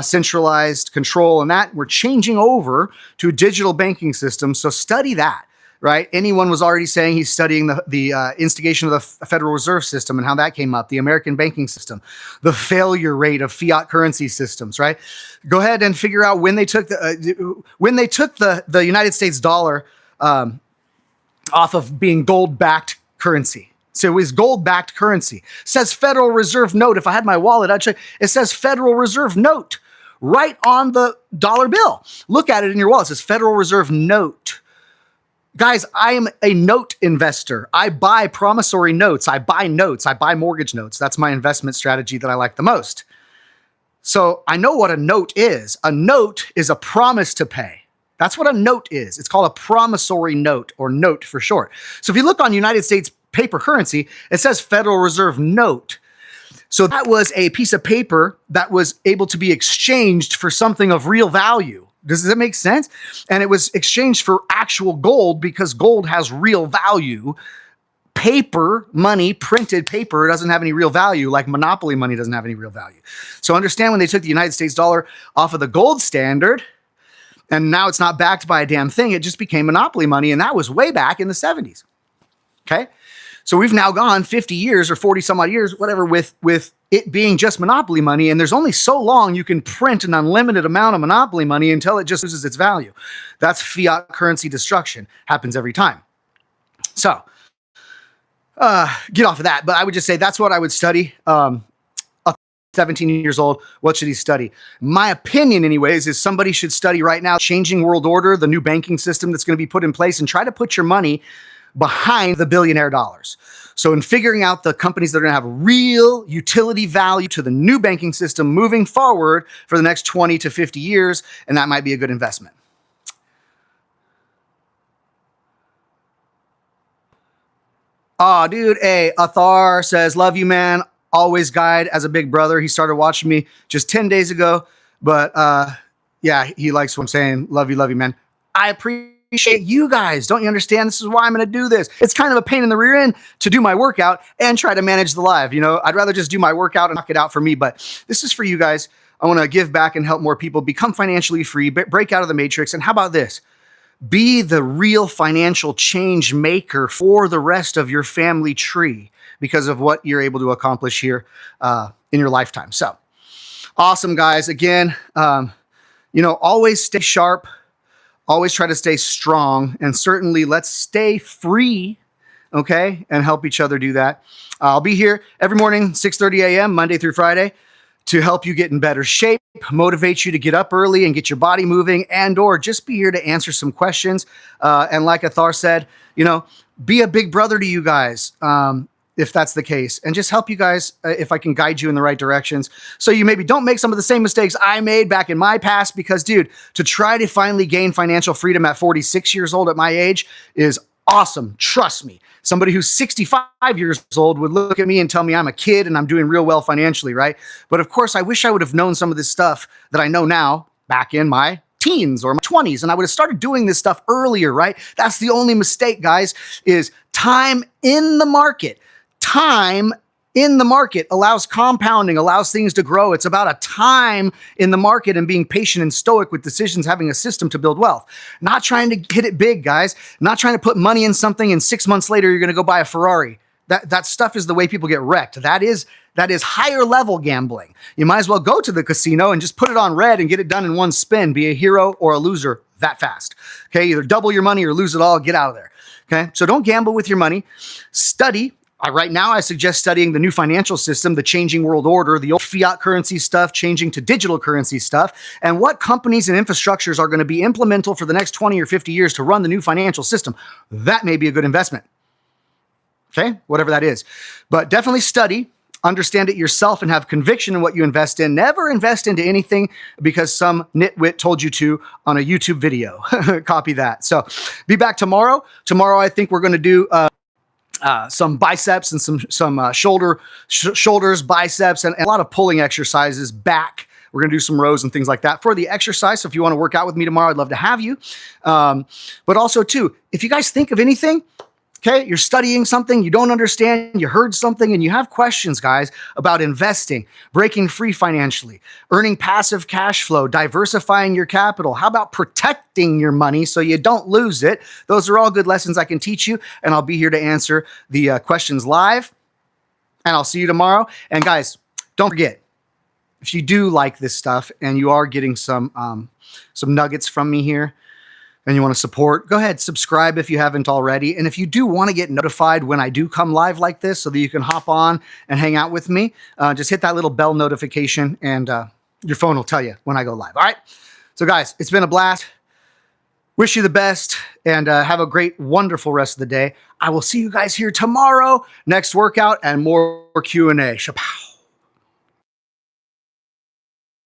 A: centralized control, and that we're changing over to a digital banking system. So study that, right? Anyone was already saying he's studying the instigation of the Federal Reserve System and how that came up, the American banking system, the failure rate of fiat currency systems, right? Go ahead and figure out when they took the United States dollar off of being gold-backed currency. So it was gold-backed currency. It says Federal Reserve Note. If I had my wallet, I'd check. It says Federal Reserve Note right on the dollar bill. Look at it in your wallet. It says Federal Reserve Note. Guys, I am a note investor. I buy promissory notes. I buy notes. I buy mortgage notes. That's my investment strategy that I like the most. So I know what a note is. A note is a promise to pay. That's what a note is. It's called a promissory note, or note for short. So if you look on United States paper currency, it says Federal Reserve Note. So that was a piece of paper that was able to be exchanged for something of real value. Does that make sense? And it was exchanged for actual gold because gold has real value paper money, printed paper, doesn't have any real value, like monopoly money doesn't have any real value. So understand, when they took the United States dollar off of the gold standard, and now it's not backed by a damn thing, it just became monopoly money, and that was way back in the 70s. Okay? So we've now gone 50 years or 40 some odd years, whatever, with it being just monopoly money, and there's only so long you can print an unlimited amount of monopoly money until it just loses its value. That's fiat currency destruction. Happens every time. So, get off of that. But I would just say that's what I would study. 17 years old, what should he study? My opinion, anyways, is somebody should study right now changing world order, the new banking system that's going to be put in place, and try to put your money behind the billionaire dollars. So in figuring out the companies that are going to have real utility value to the new banking system moving forward for the next 20 to 50 years, and that might be a good investment. Oh, dude, hey, Athar says, love you, man. Always guide as a big brother. He started watching me just 10 days ago, but yeah, he likes what I'm saying. Love you, man. I appreciate you guys. Don't you understand? This is why I'm going to do this. It's kind of a pain in the rear end to do my workout and try to manage the live. You know, I'd rather just do my workout and knock it out for me, but this is for you guys. I want to give back and help more people become financially free, break out of the matrix. And how about this? Be the real financial change maker for the rest of your family tree because of what you're able to accomplish here in your lifetime. So awesome, guys. Again, you know, always stay sharp, always try to stay strong, and certainly let's stay free, okay, and help each other do that. I'll be here every morning, 6:30 a.m., Monday through Friday, to help you get in better shape, motivate you to get up early and get your body moving, and or just be here to answer some questions. And like Athar said, you know, be a big brother to you guys, if that's the case, and just help you guys if I can guide you in the right directions. So you maybe don't make some of the same mistakes I made back in my past, because dude, to try to finally gain financial freedom at 46 years old at my age is awesome. Trust me. Somebody who's 65 years old would look at me and tell me I'm a kid and I'm doing real well financially, right? But of course, I wish I would have known some of this stuff that I know now back in my teens or my 20s, and I would have started doing this stuff earlier, right? That's the only mistake, guys, is time in the market. Time in the market allows compounding, allows things to grow. It's about a time in the market and being patient and stoic with decisions, having a system to build wealth. Not trying to hit it big, guys. Not trying to put money in something and 6 months later you're going to go buy a Ferrari. That stuff is the way people get wrecked. That is higher level gambling. You might as well go to the casino and just put it on red and get it done in one spin. Be a hero or a loser that fast. Okay, either double your money or lose it all. Get out of there. Okay, so don't gamble with your money. Study. Right now, I suggest studying the new financial system, the changing world order, the old fiat currency stuff, changing to digital currency stuff, and what companies and infrastructures are going to be implemental for the next 20 or 50 years to run the new financial system. That may be a good investment. Okay, whatever that is. But definitely study, understand it yourself, and have conviction in what you invest in. Never invest into anything because some nitwit told you to on a YouTube video. Copy that. So be back tomorrow. Tomorrow, I think we're going to do some biceps and some shoulders, biceps, and a lot of pulling exercises back. We're going to do some rows and things like that for the exercise. So if you want to work out with me tomorrow, I'd love to have you. But also too, if you guys think of anything, okay, you're studying something, you don't understand, you heard something, and you have questions, guys, about investing, breaking free financially, earning passive cash flow, diversifying your capital. How about protecting your money so you don't lose it? Those are all good lessons I can teach you, and I'll be here to answer the questions live, and I'll see you tomorrow. And guys, don't forget, if you do like this stuff and you are getting some nuggets from me here, and you want to support, go ahead, subscribe if you haven't already. And if you do want to get notified when I do come live like this so that you can hop on and hang out with me, just hit that little bell notification and your phone will tell you when I go live. All right. So guys, it's been a blast. Wish you the best and have a great, wonderful rest of the day. I will see you guys here tomorrow, next workout and more Q&A. Shapow.